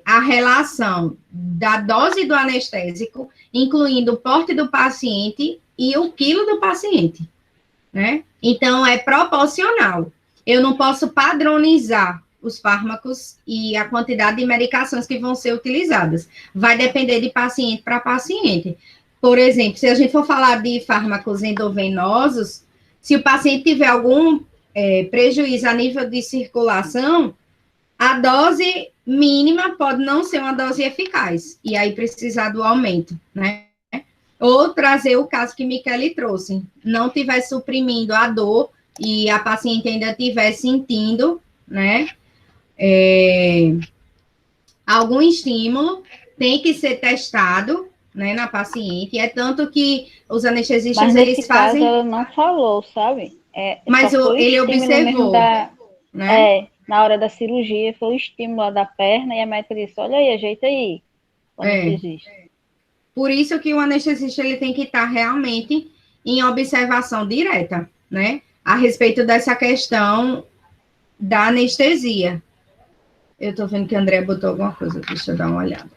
a relação da dose do anestésico, incluindo o porte do paciente e o quilo do paciente, né? Então, é proporcional. Eu não posso padronizar os fármacos e a quantidade de medicações que vão ser utilizadas. Vai depender de paciente para paciente. Por exemplo, se a gente for falar de fármacos endovenosos, se o paciente tiver algum prejuízo a nível de circulação, a dose mínima pode não ser uma dose eficaz, e aí precisar do aumento, né? Ou trazer o caso que Michele trouxe, não estiver suprimindo a dor e a paciente ainda estiver sentindo, né? Algum estímulo tem que ser testado, né, na paciente, é tanto que os anestesistas, Mas nesse eles caso fazem... ela não falou, sabe? Mas Só foi o ele estímulo mesmo observou, né? na hora da cirurgia, foi o estímulo lá da perna e a médica disse, olha aí, ajeita aí, o anestesista. Por isso que o anestesista, ele tem que estar realmente em observação direta, né? A respeito dessa questão da anestesia. Eu tô vendo que a André botou alguma coisa, deixa eu dar uma olhada.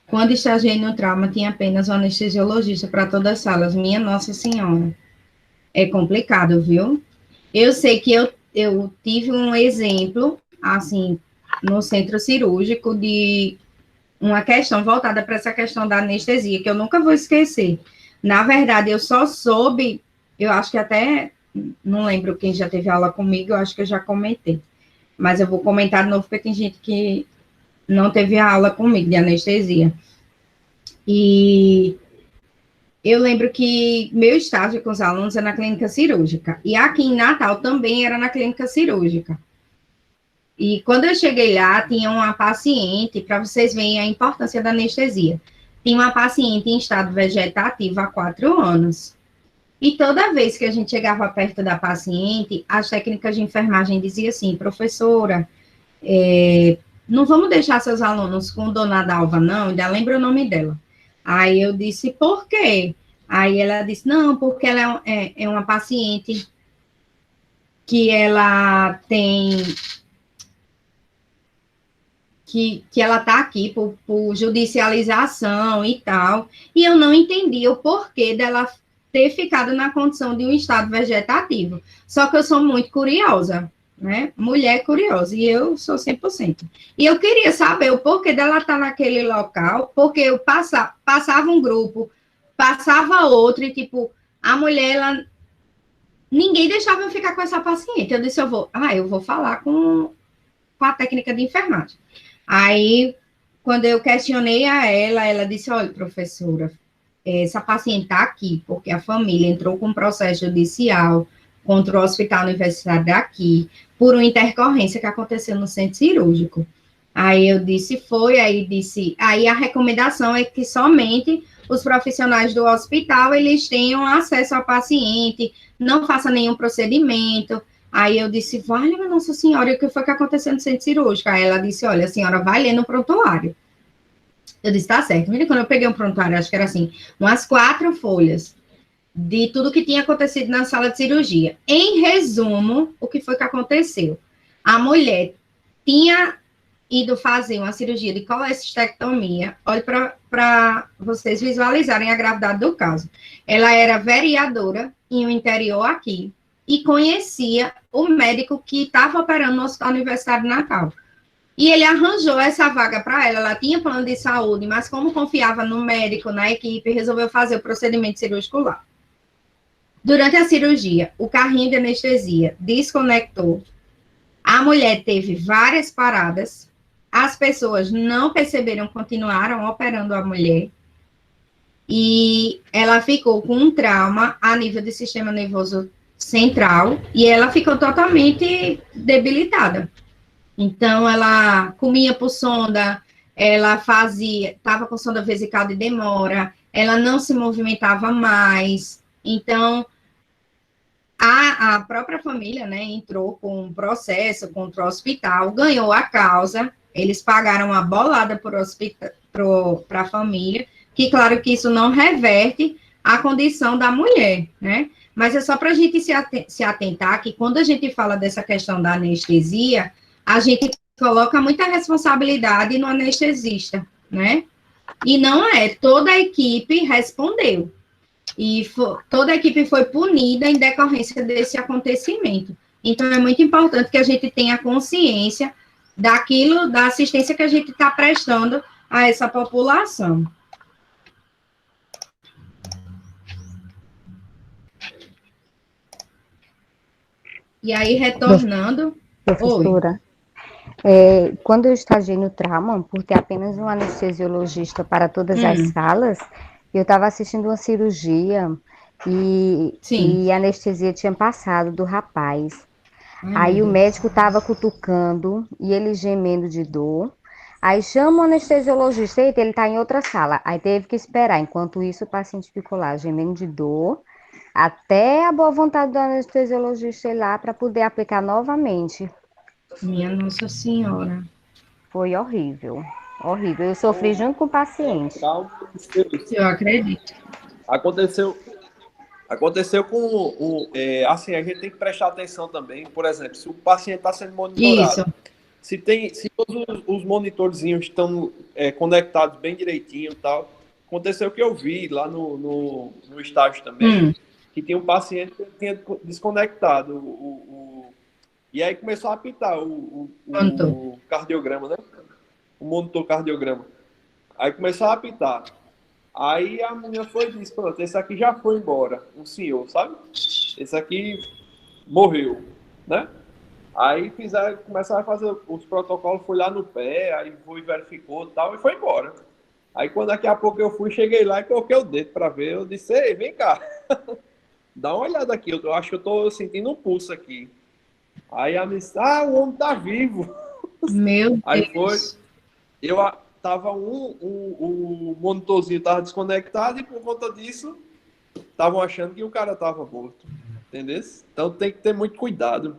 Quando estagiei no trauma, tinha apenas um anestesiologista para todas as salas. Minha Nossa Senhora. É complicado, viu? Eu sei que eu tive um exemplo, assim, no centro cirúrgico, de uma questão voltada para essa questão da anestesia, que eu nunca vou esquecer. Na verdade, eu só soube, eu acho que até, não lembro quem já teve aula comigo, eu acho que eu já comentei. Mas eu vou comentar de novo, porque tem gente que não teve aula comigo de anestesia. E eu lembro que meu estágio com os alunos é na clínica cirúrgica. E aqui em Natal também era na clínica cirúrgica. E quando eu cheguei lá, tinha uma paciente, para vocês verem a importância da anestesia. Tinha uma paciente em estado vegetativo há 4 anos. E toda vez que a gente chegava perto da paciente, as técnicas de enfermagem diziam assim, professora, não vamos deixar seus alunos com Dona Dalva, não, ainda lembro o nome dela. Aí eu disse, por quê? Aí ela disse, não, porque ela é uma paciente que ela tem... que ela está aqui por judicialização e tal, e eu não entendi o porquê dela ter ficado na condição de um estado vegetativo. Só que eu sou muito curiosa, né? Mulher curiosa, e eu sou 100%. E eu queria saber o porquê dela estar naquele local, porque eu passava um grupo, passava outro, e tipo, a mulher, ela... ninguém deixava eu ficar com essa paciente. Eu disse, eu vou falar com a técnica de enfermagem. Aí, quando eu questionei a ela, ela disse, olha, professora, essa paciente está aqui, porque a família entrou com um processo judicial contra o hospital universitário daqui, por uma intercorrência que aconteceu no centro cirúrgico. Aí eu disse, aí a recomendação é que somente os profissionais do hospital, eles tenham acesso ao paciente, não faça nenhum procedimento. Aí eu disse, vale, Nossa Senhora, o que foi que aconteceu no centro cirúrgico? Aí ela disse, olha, a senhora vai ler no prontuário. Eu disse, tá certo. Quando eu peguei um prontuário, acho que era assim, umas 4 folhas de tudo que tinha acontecido na sala de cirurgia. Em resumo, o que foi que aconteceu? A mulher tinha ido fazer uma cirurgia de colestectomia. Olha para vocês visualizarem a gravidade do caso. Ela era vereadora em um interior aqui e conhecia o médico que estava operando no Hospital Universitário de Natal. E ele arranjou essa vaga para ela. Ela tinha plano de saúde, mas como confiava no médico, na equipe, resolveu fazer o procedimento cirúrgico lá. Durante a cirurgia, o carrinho de anestesia desconectou. A mulher teve várias paradas, as pessoas não perceberam, continuaram operando a mulher, e ela ficou com um trauma a nível do sistema nervoso central, e ela ficou totalmente debilitada. Então, ela comia por sonda, ela estava com sonda vesical de demora, ela não se movimentava mais. Então, a própria família, né, entrou com um processo contra o hospital, ganhou a causa, eles pagaram uma bolada para a família, que claro que isso não reverte a condição da mulher, né? Mas é só para a gente se atentar que quando a gente fala dessa questão da anestesia, a gente coloca muita responsabilidade no anestesista, né? E não é, toda a equipe respondeu. E toda a equipe foi punida em decorrência desse acontecimento. Então, é muito importante que a gente tenha consciência daquilo, da assistência que a gente está prestando a essa população. E aí, retornando... Professora, quando eu estagiei no trauma, por ter apenas um anestesiologista para todas as salas, eu estava assistindo uma cirurgia e a anestesia tinha passado do rapaz. Aí o médico estava cutucando e ele gemendo de dor. Aí chama o anestesiologista, eita, ele está em outra sala. Aí teve que esperar. Enquanto isso, o paciente ficou lá gemendo de dor, até a boa vontade do anestesiologista ir lá para poder aplicar novamente. Minha Nossa Senhora. Foi horrível, horrível. Eu sofri junto com o paciente. Eu acredito. Aconteceu com assim, a gente tem que prestar atenção também. Por exemplo, se o paciente está sendo monitorado, se todos os monitorzinhos estão conectados bem direitinho e tal. Aconteceu o que eu vi lá no estágio também, que tinha um paciente que tinha desconectado e aí começou a apitar o cardiograma, né? O monitor cardiograma. Aí começou a apitar. Aí a menina foi e disse, pronto, esse aqui já foi embora, um senhor, sabe? Esse aqui morreu, né? Aí começaram a fazer os protocolos, foi lá no pé, aí foi, verificou e tal, e foi embora. Aí quando daqui a pouco eu cheguei lá e coloquei o dedo para ver, eu disse, ei, vem cá, dá uma olhada aqui, eu acho que eu tô sentindo um pulso aqui. Aí a menina disse, o homem tá vivo. Meu Deus. Aí foi, tava o monitorzinho tava desconectado e por conta disso estavam achando que o cara tava morto, entendeu? Então tem que ter muito cuidado.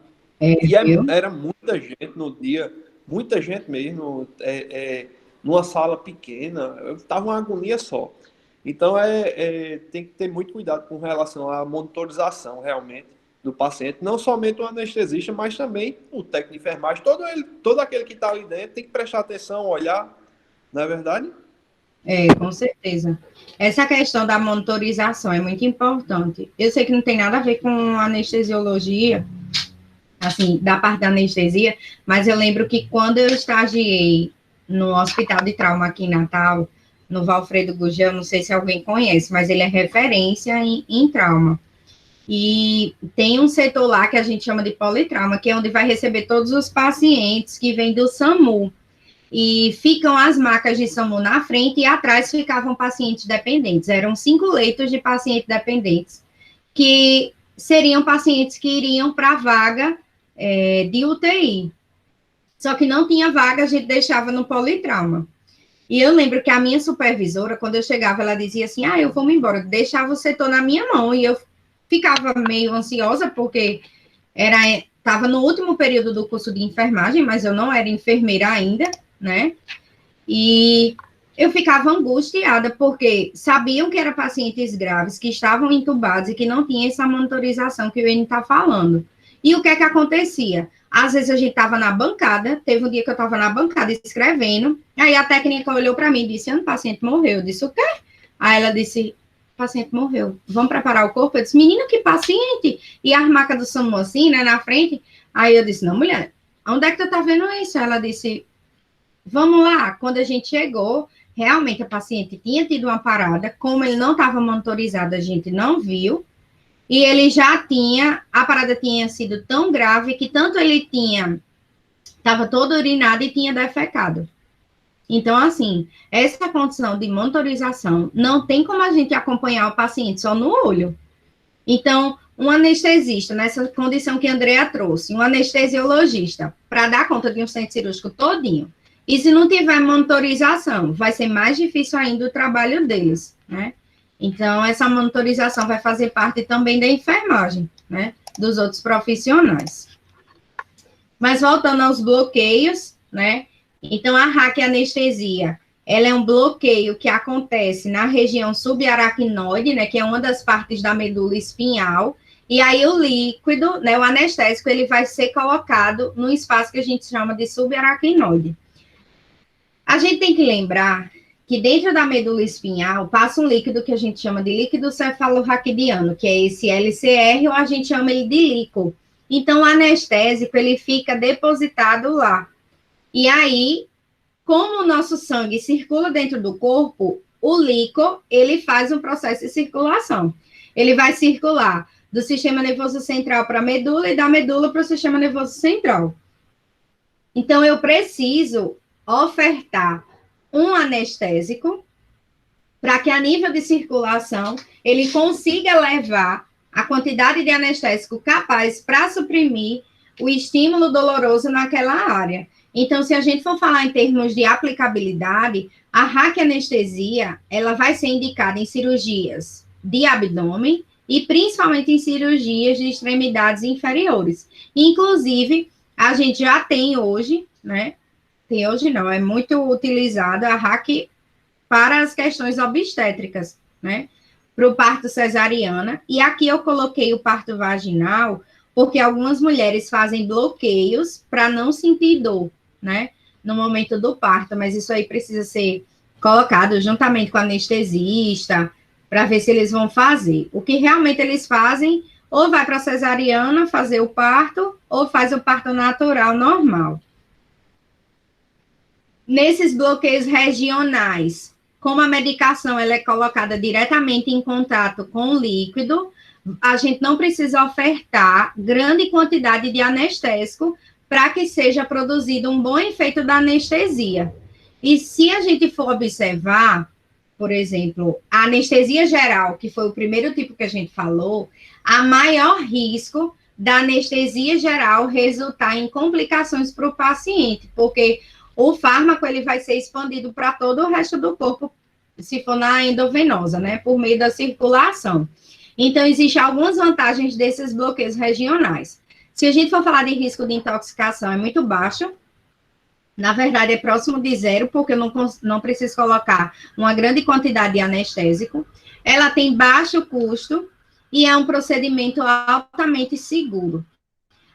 Era muita gente no dia, muita gente mesmo, numa sala pequena, tava uma agonia só. Então tem que ter muito cuidado com relação à monitorização realmente do paciente, não somente o anestesista, mas também o técnico de enfermagem, todo aquele que está ali dentro tem que prestar atenção, olhar. Não é verdade? Com certeza. Essa questão da monitorização é muito importante. Eu sei que não tem nada a ver com anestesiologia, assim, da parte da anestesia, mas eu lembro que quando eu estagiei no Hospital de Trauma aqui em Natal, no Valfredo Gugel, não sei se alguém conhece, mas ele é referência em trauma. E tem um setor lá que a gente chama de politrauma, que é onde vai receber todos os pacientes que vêm do SAMU. E ficam as macas de SAMU na frente e atrás ficavam pacientes dependentes. Eram 5 leitos de pacientes dependentes, que seriam pacientes que iriam para a vaga de UTI. Só que não tinha vaga, a gente deixava no politrauma. E eu lembro que a minha supervisora, quando eu chegava, ela dizia assim, eu vou me embora, eu deixava o setor na minha mão, e eu ficava meio ansiosa, porque estava no último período do curso de enfermagem, mas eu não era enfermeira ainda, né? E eu ficava angustiada, porque sabiam que eram pacientes graves, que estavam entubados e que não tinha essa monitorização que o Eni está falando. E o que é que acontecia? Às vezes a gente estava na bancada, teve um dia que eu estava na bancada escrevendo, aí a técnica olhou para mim e disse, o paciente morreu. Eu disse, o quê? Aí ela disse, o paciente morreu, vamos preparar o corpo? Eu disse, menina, que paciente? E a marca do SAMU assim, né, na frente. Aí eu disse, não, mulher, onde é que tu tá vendo isso? Ela disse, vamos lá. Quando a gente chegou, realmente a paciente tinha tido uma parada, como ele não estava monitorizado, a gente não viu, e ele já a parada tinha sido tão grave que tanto ele tinha estava todo urinado e tinha defecado. Então, assim, essa condição de monitorização não tem como a gente acompanhar o paciente só no olho. Então, um anestesista, nessa condição que a Andrea trouxe, um anestesiologista, para dar conta de um centro cirúrgico todinho, e se não tiver monitorização, vai ser mais difícil ainda o trabalho deles, né? Então, essa monitorização vai fazer parte também da enfermagem, né? Dos outros profissionais. Mas voltando aos bloqueios, né? Então, a raquianestesia, ela é um bloqueio que acontece na região subaracnoide, né? Que é uma das partes da medula espinhal. E aí, o líquido, né? O anestésico, ele vai ser colocado no espaço que a gente chama de subaracnoide. A gente tem que lembrar que dentro da medula espinhal passa um líquido que a gente chama de líquido cefalorraquidiano, que é esse LCR, ou a gente chama ele de líquor. Então, o anestésico, ele fica depositado lá. E aí, como o nosso sangue circula dentro do corpo, o líquor, ele faz um processo de circulação. Ele vai circular do sistema nervoso central para a medula e da medula para o sistema nervoso central. Então, eu preciso ofertar um anestésico para que, a nível de circulação, ele consiga levar a quantidade de anestésico capaz para suprimir o estímulo doloroso naquela área. Então, se a gente for falar em termos de aplicabilidade, a raquianestesia, ela vai ser indicada em cirurgias de abdômen e principalmente em cirurgias de extremidades inferiores. Inclusive, a gente já tem hoje, né? Tem hoje não, é muito utilizada a RAC para as questões obstétricas, né? Para o parto cesariana. E aqui eu coloquei o parto vaginal, porque algumas mulheres fazem bloqueios para não sentir dor, né? No momento do parto, mas isso aí precisa ser colocado juntamente com o anestesista, para ver se eles vão fazer. O que realmente eles fazem, ou vai para a cesariana fazer o parto, ou faz o parto natural normal. Nesses bloqueios regionais, como a medicação ela é colocada diretamente em contato com o líquido, a gente não precisa ofertar grande quantidade de anestésico para que seja produzido um bom efeito da anestesia. E se a gente for observar, por exemplo, a anestesia geral, que foi o primeiro tipo que a gente falou, há maior risco da anestesia geral resultar em complicações para o paciente, porque o fármaco ele vai ser expandido para todo o resto do corpo, se for na endovenosa, né, por meio da circulação. Então, existem algumas vantagens desses bloqueios regionais. Se a gente for falar de risco de intoxicação, é muito baixo. Na verdade, é próximo de zero, porque eu não preciso colocar uma grande quantidade de anestésico. Ela tem baixo custo e é um procedimento altamente seguro.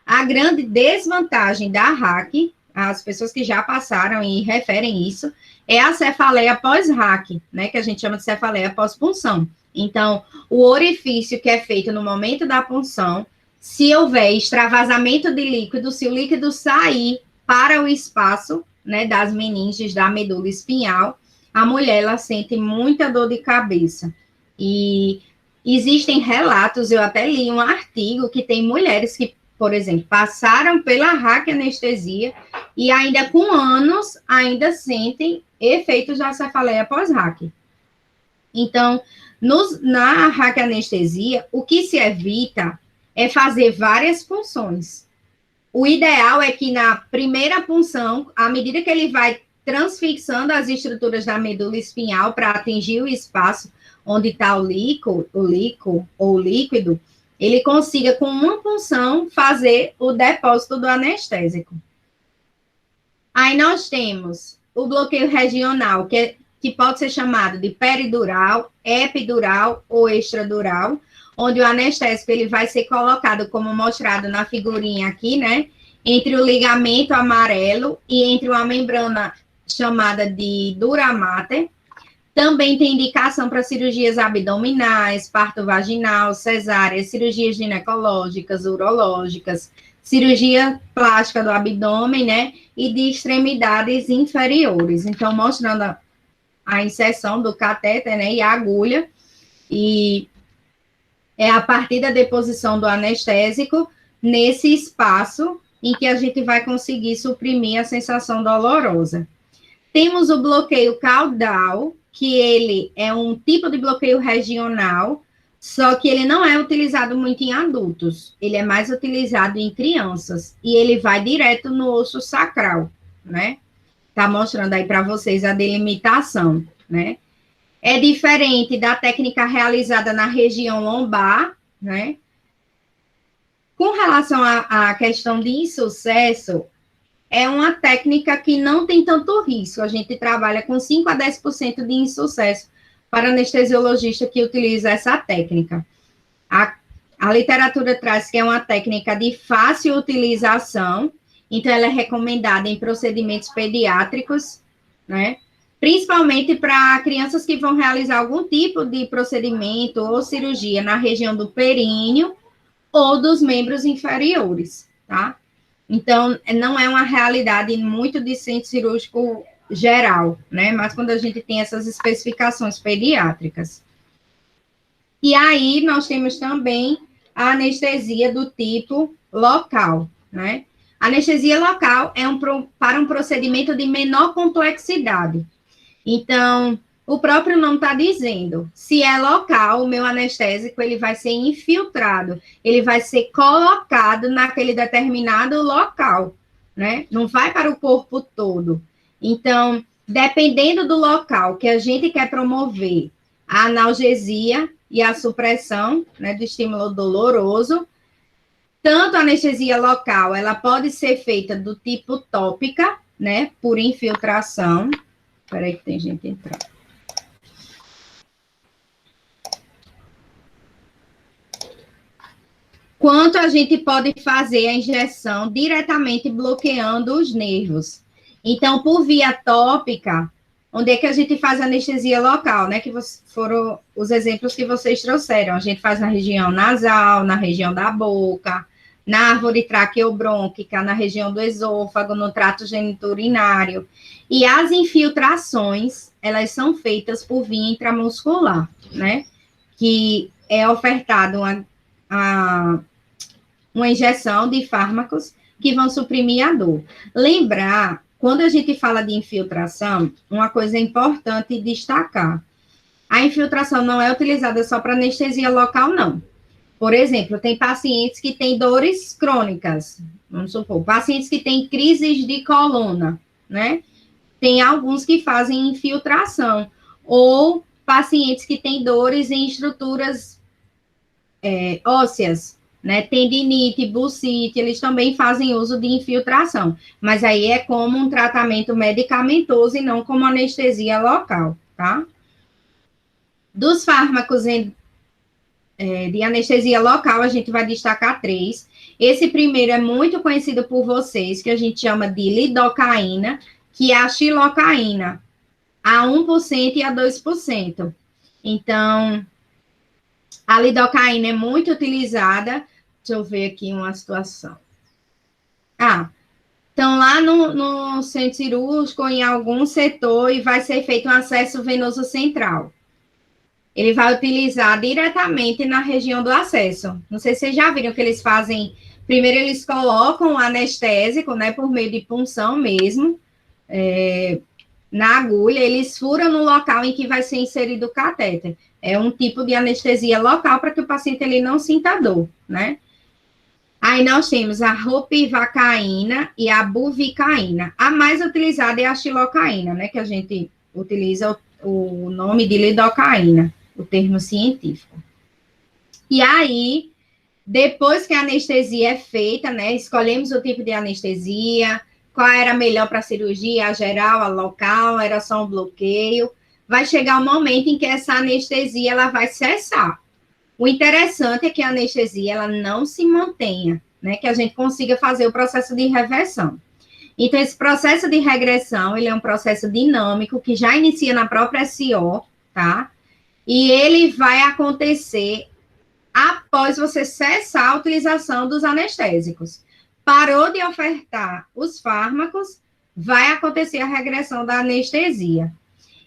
A grande desvantagem da RAC, as pessoas que já passaram e referem isso, é a cefaleia pós-RAC, né, que a gente chama de cefaleia pós-punção. Então, o orifício que é feito no momento da punção, se houver extravasamento de líquido, se o líquido sair para o espaço, né, das meninges da medula espinhal, a mulher, ela sente muita dor de cabeça. E existem relatos, eu até li um artigo que tem mulheres que, por exemplo, passaram pela raquianestesia e ainda com anos, ainda sentem efeitos da cefaleia pós-RAC. Então, na raquianestesia, o que se evita é fazer várias punções. O ideal é que na primeira punção, à medida que ele vai transfixando as estruturas da medula espinhal para atingir o espaço onde está o líquido, ele consiga, com uma punção, fazer o depósito do anestésico. Aí nós temos o bloqueio regional, que pode ser chamado de peridural, epidural ou extradural, onde o anestésico ele vai ser colocado, como mostrado na figurinha aqui, né? Entre o ligamento amarelo e entre uma membrana chamada de dura mater. Também tem indicação para cirurgias abdominais, parto vaginal, cesárea, cirurgias ginecológicas, urológicas, cirurgia plástica do abdômen, né? E de extremidades inferiores. Então, mostrando a inserção do catéter, né? E a agulha. E é a partir da deposição do anestésico nesse espaço em que a gente vai conseguir suprimir a sensação dolorosa. Temos o bloqueio caudal, que ele é um tipo de bloqueio regional, só que ele não é utilizado muito em adultos, ele é mais utilizado em crianças, e ele vai direto no osso sacral, né? Tá mostrando aí para vocês a delimitação, né? É diferente da técnica realizada na região lombar, né? Com relação à questão de insucesso, é uma técnica que não tem tanto risco. A gente trabalha com 5 a 10% de insucesso para anestesiologista que utiliza essa técnica. A literatura traz que é uma técnica de fácil utilização, então ela é recomendada em procedimentos pediátricos, né? Principalmente para crianças que vão realizar algum tipo de procedimento ou cirurgia na região do períneo ou dos membros inferiores, tá? Então, não é uma realidade muito de centro cirúrgico geral, né? Mas quando a gente tem essas especificações pediátricas. E aí, nós temos também a anestesia do tipo local, né? A anestesia local é para um procedimento de menor complexidade. Então, o próprio nome está dizendo, se é local, o meu anestésico, ele vai ser infiltrado, ele vai ser colocado naquele determinado local, né? Não vai para o corpo todo. Então, dependendo do local que a gente quer promover a analgesia e a supressão, né, do estímulo doloroso, tanto a anestesia local, ela pode ser feita do tipo tópica, né, por infiltração. Espera aí que tem gente entrando. Quanto a gente pode fazer a injeção diretamente bloqueando os nervos. Então, por via tópica, onde é que a gente faz anestesia local, né? Que foram os exemplos que vocês trouxeram. A gente faz na região nasal, na região da boca, na árvore traqueobrônquica, na região do esôfago, no trato geniturinário. E as infiltrações, elas são feitas por via intramuscular, né? Que é ofertado uma injeção de fármacos que vão suprimir a dor. Lembrar, quando a gente fala de infiltração, uma coisa importante destacar. A infiltração não é utilizada só para anestesia local, não. Por exemplo, tem pacientes que têm dores crônicas, vamos supor, pacientes que têm crises de coluna, né? Tem alguns que fazem infiltração, ou pacientes que têm dores em estruturas ósseas, né? Tendinite, bursite, eles também fazem uso de infiltração, mas aí é como um tratamento medicamentoso e não como anestesia local, tá? Dos fármacos de anestesia local, a gente vai destacar 3. Esse primeiro é muito conhecido por vocês, que a gente chama de lidocaína, que é a xilocaína, a 1% e a 2%. Então, a lidocaína é muito utilizada. Deixa eu ver aqui uma situação. Então, lá no centro cirúrgico, em algum setor, e vai ser feito um acesso venoso central. Ele vai utilizar diretamente na região do acesso. Não sei se vocês já viram que eles fazem... Primeiro, eles colocam o anestésico, né, por meio de punção mesmo, na agulha, eles furam no local em que vai ser inserido o catéter. É um tipo de anestesia local para que o paciente ele não sinta dor, né? Aí nós temos a ropivacaína e a buvicaína. A mais utilizada é a xilocaína, né, que a gente utiliza o nome de lidocaína, o termo científico. E aí, depois que a anestesia é feita, né, escolhemos o tipo de anestesia, qual era melhor para a cirurgia, a geral, a local, era só um bloqueio. Vai chegar um momento em que essa anestesia ela vai cessar. O interessante é que a anestesia ela não se mantenha, né, que a gente consiga fazer o processo de reversão. Então, esse processo de regressão, ele é um processo dinâmico que já inicia na própria SO, tá? E ele vai acontecer após você cessar a utilização dos anestésicos. Parou de ofertar os fármacos, vai acontecer a regressão da anestesia.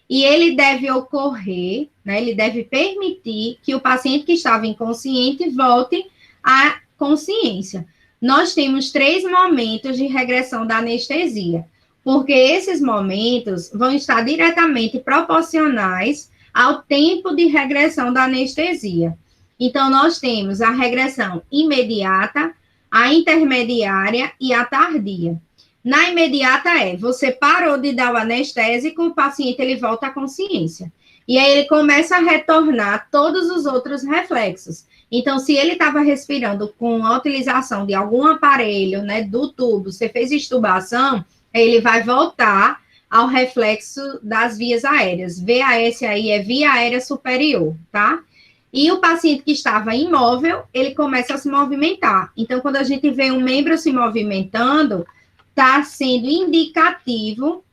E ele deve ocorrer, né, ele deve permitir que o paciente que estava inconsciente volte à consciência. nós temos 3 momentos de regressão da anestesia, porque esses momentos vão estar diretamente proporcionais ao tempo de regressão da anestesia. Então, nós temos a regressão imediata, a intermediária e a tardia. Na imediata você parou de dar o anestésico, o paciente ele volta à consciência. E aí ele começa a retornar todos os outros reflexos. Então, se ele estava respirando com a utilização de algum aparelho, né, do tubo, você fez extubação, ele vai voltar ao reflexo das vias aéreas. VAS aí é via aérea superior, tá? E o paciente que estava imóvel, ele começa a se movimentar. Então, quando a gente vê um membro se movimentando, está sendo indicativo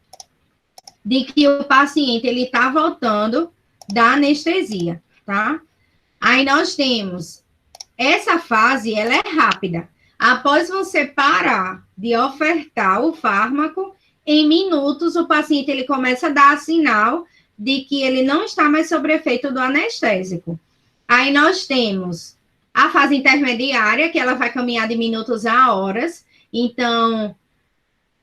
de que o paciente ele está voltando da anestesia, tá? Aí nós temos essa fase, ela é rápida. Após você parar de ofertar o fármaco, em minutos o paciente ele começa a dar sinal de que ele não está mais sob efeito do anestésico. Aí nós temos a fase intermediária, que ela vai caminhar de minutos a horas. Então,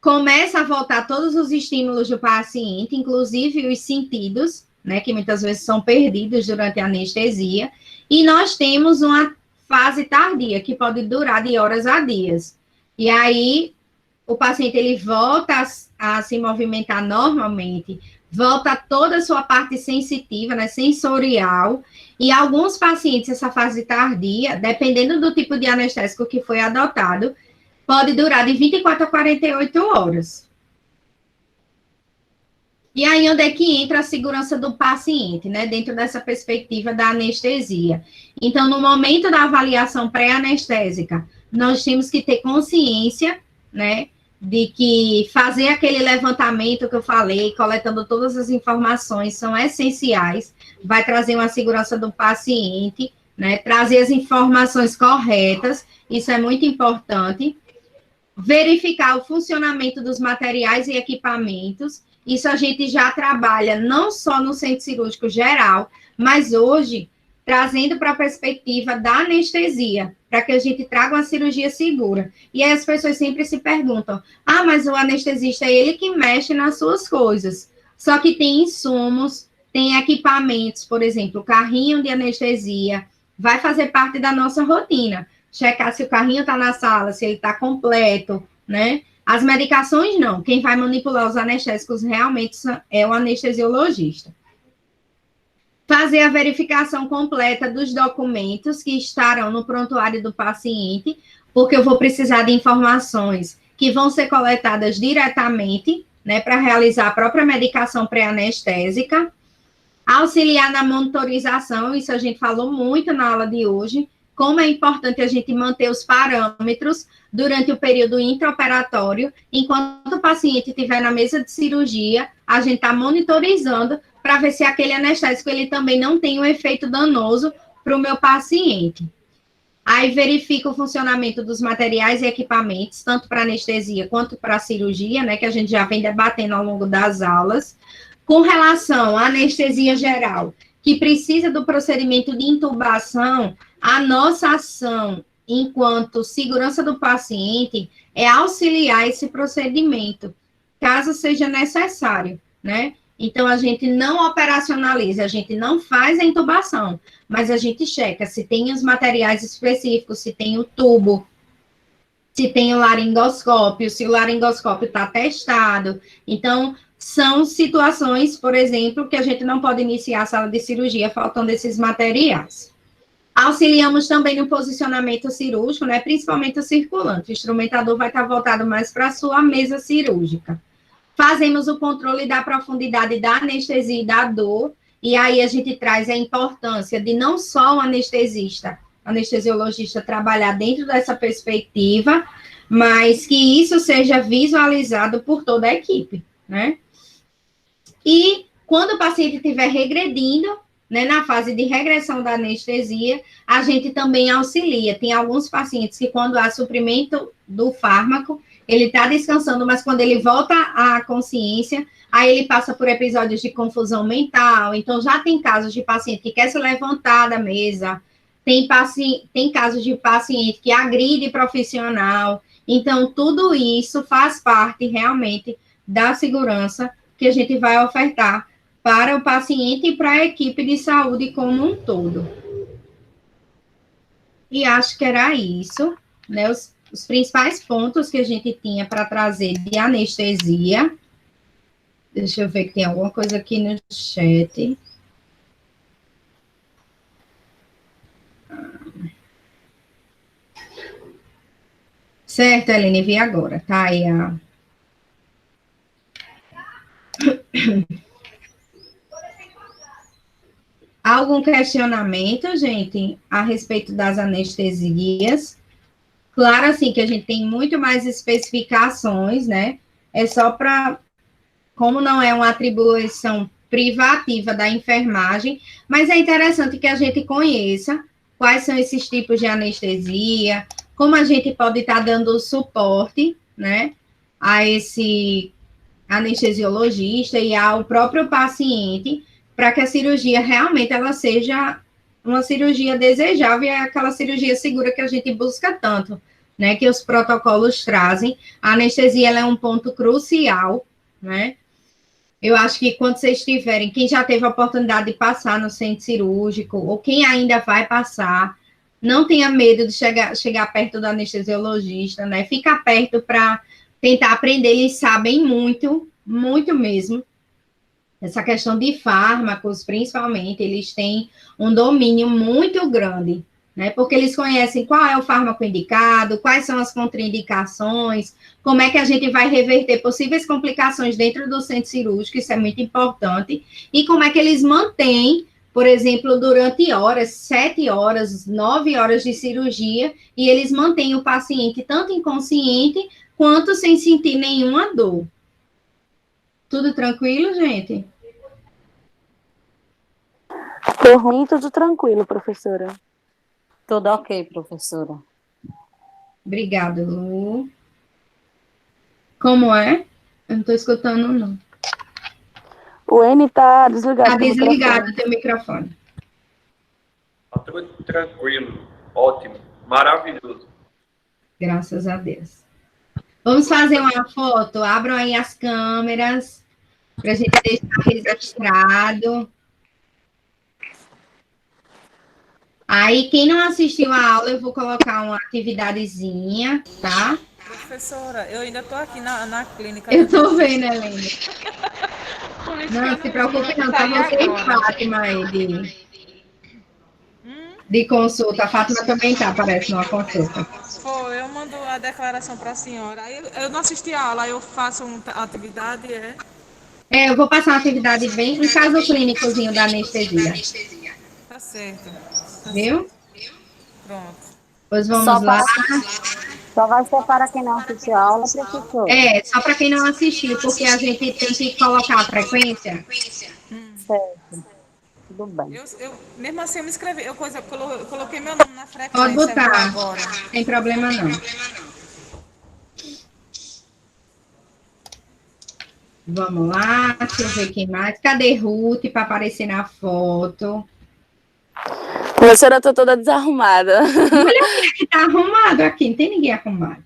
começa a voltar todos os estímulos do paciente, inclusive os sentidos, né, que muitas vezes são perdidos durante a anestesia. E nós temos uma fase tardia, que pode durar de horas a dias. E aí, o paciente ele volta a se movimentar normalmente, volta toda a sua parte sensitiva, né, sensorial, e alguns pacientes, essa fase tardia, dependendo do tipo de anestésico que foi adotado, pode durar de 24 a 48 horas. E aí, onde é que entra a segurança do paciente, né, dentro dessa perspectiva da anestesia? Então, no momento da avaliação pré-anestésica, nós temos que ter consciência, né, de que fazer aquele levantamento que eu falei, coletando todas as informações, são essenciais, vai trazer uma segurança do paciente, né, trazer as informações corretas, isso é muito importante. Verificar o funcionamento dos materiais e equipamentos, isso a gente já trabalha não só no centro cirúrgico geral, mas hoje trazendo para a perspectiva da anestesia, para que a gente traga uma cirurgia segura. E aí as pessoas sempre se perguntam, mas o anestesista é ele que mexe nas suas coisas. Só que tem insumos, tem equipamentos, por exemplo, o carrinho de anestesia, vai fazer parte da nossa rotina. Checar se o carrinho está na sala, se ele está completo, né? As medicações, não. Quem vai manipular os anestésicos realmente é o anestesiologista. Fazer a verificação completa dos documentos que estarão no prontuário do paciente, porque eu vou precisar de informações que vão ser coletadas diretamente, né, para realizar a própria medicação pré-anestésica. Auxiliar na monitorização, isso a gente falou muito na aula de hoje, como é importante a gente manter os parâmetros durante o período intraoperatório, enquanto o paciente estiver na mesa de cirurgia, a gente está monitorizando para ver se aquele anestésico ele também não tem um efeito danoso para o meu paciente. Aí verifica o funcionamento dos materiais e equipamentos, tanto para anestesia quanto para cirurgia, né, que a gente já vem debatendo ao longo das aulas. Com relação à anestesia geral, que precisa do procedimento de intubação, a nossa ação, enquanto segurança do paciente, é auxiliar esse procedimento, caso seja necessário, né? Então, a gente não operacionaliza, a gente não faz a intubação, mas a gente checa se tem os materiais específicos, se tem o tubo, se tem o laringoscópio, se o laringoscópio está testado. Então, são situações, por exemplo, que a gente não pode iniciar a sala de cirurgia faltando esses materiais. Auxiliamos também no posicionamento cirúrgico, né, principalmente o circulante. O instrumentador vai estar voltado mais para a sua mesa cirúrgica. Fazemos o controle da profundidade da anestesia e da dor, e aí a gente traz a importância de não só o anestesiologista trabalhar dentro dessa perspectiva, mas que isso seja visualizado por toda a equipe, né? E quando o paciente estiver regredindo, né, na fase de regressão da anestesia, a gente também auxilia. Tem alguns pacientes que quando há suprimento do fármaco, ele está descansando, mas quando ele volta à consciência, aí ele passa por episódios de confusão mental. Então, já tem casos de paciente que quer se levantar da mesa, tem casos de paciente que agride profissional. Então, tudo isso faz parte realmente da segurança que a gente vai ofertar para o paciente e para a equipe de saúde como um todo. E acho que era isso, né? Os principais pontos que a gente tinha para trazer de anestesia. Deixa eu ver que tem alguma coisa aqui no chat. Certo, Helene, vi agora. Tá aí a... Algum questionamento, gente, a respeito das anestesias? Claro, assim, que a gente tem muito mais especificações, né? É só para... Como não é uma atribuição privativa da enfermagem, mas é interessante que a gente conheça quais são esses tipos de anestesia, como a gente pode estar dando suporte, né, a esse anestesiologista e ao próprio paciente, para que a cirurgia realmente ela seja uma cirurgia desejável e é aquela cirurgia segura que a gente busca tanto, né, que os protocolos trazem. A anestesia ela é um ponto crucial, né? Eu acho que quando vocês tiverem, quem já teve a oportunidade de passar no centro cirúrgico, ou quem ainda vai passar, não tenha medo de chegar perto do anestesiologista, né? Fica perto para tentar aprender, eles sabem muito, muito mesmo. Essa questão de fármacos, principalmente, eles têm um domínio muito grande, né? Porque eles conhecem qual é o fármaco indicado, quais são as contraindicações, como é que a gente vai reverter possíveis complicações dentro do centro cirúrgico, isso é muito importante, e como é que eles mantêm, por exemplo, durante horas, 7 horas, 9 horas de cirurgia, e eles mantêm o paciente tanto inconsciente, quanto sem sentir nenhuma dor. Tudo tranquilo, gente? Por mim, tudo tranquilo, professora. Tudo ok, professora. Obrigada, Lu. Como é? Eu não estou escutando, não. O N tá desligado. Está desligado o teu microfone. Tá tudo tranquilo, ótimo, maravilhoso. Graças a Deus. Vamos fazer uma foto? Abram aí as câmeras para a gente deixar registrado. Aí, quem não assistiu a aula, eu vou colocar uma atividadezinha, tá? Professora, eu ainda estou aqui na clínica. Eu estou vendo, Helena. Não, se preocupe não, tá você e Fátima aí de consulta. A Fátima também tá, parece, numa consulta. Foi, eu mando a declaração para a senhora. Aí eu não assisti a aula, eu faço uma atividade, eu vou passar uma atividade bem em caso clínicozinho da anestesia. Tá certo. Viu? Pronto. Pois vamos lá. Só vai ser para quem não assistiu a aula, professor? Só para quem não assistiu, porque a gente tem que colocar a frequência. Certo. Tudo bem. Eu mesmo assim, eu me inscrevi, eu coloquei meu nome na frequência. Pode botar, agora. sem problema não. Vamos lá, deixa eu ver quem mais. Cadê Ruth para aparecer na foto? Professora, eu tô toda desarrumada. Olha que tá arrumado aqui, não tem ninguém arrumado.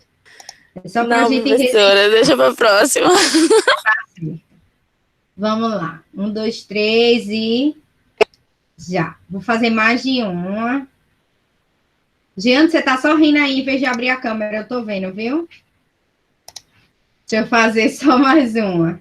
É só pra Não, gente professora, deixa pra próxima. Vamos lá. 1, 2, 3 e... Já. Vou fazer mais de uma. Jean, você tá sorrindo aí em vez de abrir a câmera, eu tô vendo, viu? Deixa eu fazer só mais uma.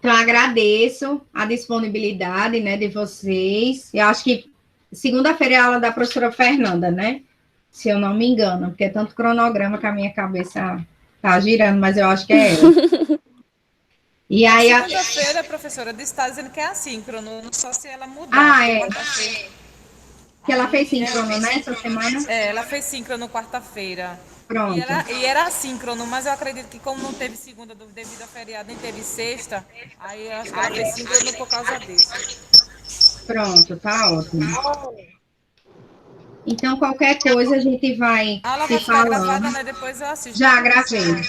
Então, agradeço a disponibilidade, né, de vocês. Eu acho que segunda-feira é a aula da professora Fernanda, né? Se eu não me engano, porque é tanto cronograma que a minha cabeça tá girando, mas eu acho que é ela. E aí, segunda-feira, professora, está dizendo que é assíncrono, só se ela mudar. Que ela fez síncrono, né, essa semana? Ela fez síncrono quarta-feira. Pronto. E era assíncrono, mas eu acredito que como não teve segunda devido a feriado, nem teve sexta, aí eu acho que ela fez síncrono por causa disso. Pronto, tá ótimo. Então, qualquer coisa a gente vai a aula se vai ficar falando. Gravada, né? Depois eu assisto. Já gravei.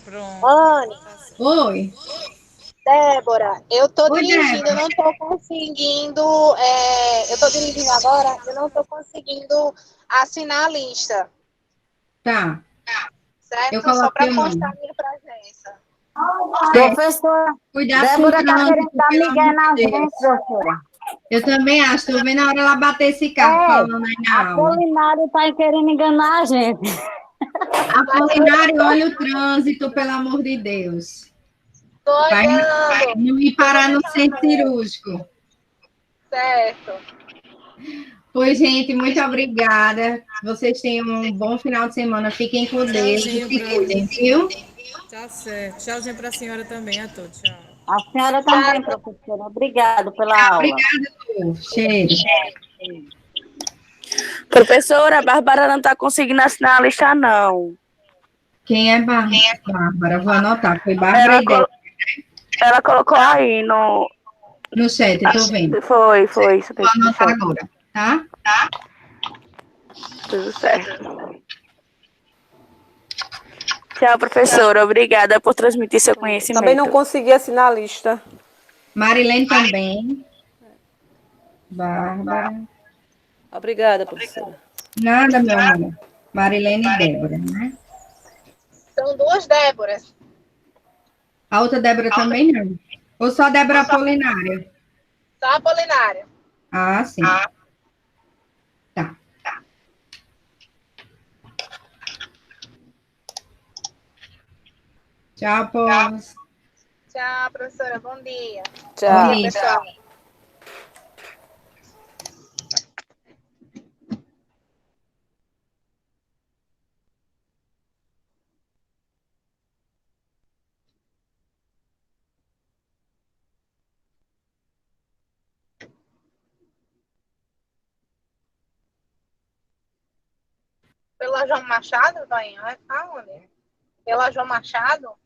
Pronto. Anne, Oi. Débora, eu tô Oi, dirigindo, Débora. eu não tô conseguindo. Eu tô dirigindo agora, eu não tô conseguindo assinar a lista, Tá, eu certo? Só coloquei para o constar nome. a minha presença. Certo. Professora, Cuidado com o Débora tá querendo trânsito, dar pelo migué amor na de gente, Deus. professora. Eu também acho, estou vendo a hora ela bater esse carro É, falando aí a na aula. Polinário tá querendo enganar a gente. Apolinário, olha o trânsito, pelo amor de Deus. Tô Vai olhando, não ir tô parar no centro monitorando, cirúrgico. certo? Pois, gente, muito obrigada. Vocês tenham um bom final de semana. Fiquem com Deus e Tchauzinho se pra. cuidem, viu? Tá certo. Tchauzinho pra senhora também, a todos. Tchau. A senhora também, professora. Obrigada pela aula. Obrigada, Lu. Cheiro. Professora, a Bárbara não está conseguindo assinar a lista, não. Quem é Bárbara? Vou anotar. Foi Bárbara Ela, e Débora ela colocou aí no. no chat, estou vendo. Foi, isso Vou mesmo. anotar agora, tá? Tudo certo. Tchau, professora. Obrigada por transmitir seu conhecimento. Também não consegui assinar a lista. Marilene também. Bárbara. Obrigada, professora. Nada, meu amor. Marilene e Débora, né? São duas Déboras. A outra Débora também não. Ou só Débora Apolinária? Só Apolinário. Ah, sim. Tá. Tchau, povos. Tchau, professora. Bom dia. Tchau. Bom dia, Bom dia. pessoal. Pela João Machado, vai aonde? Pela João Machado?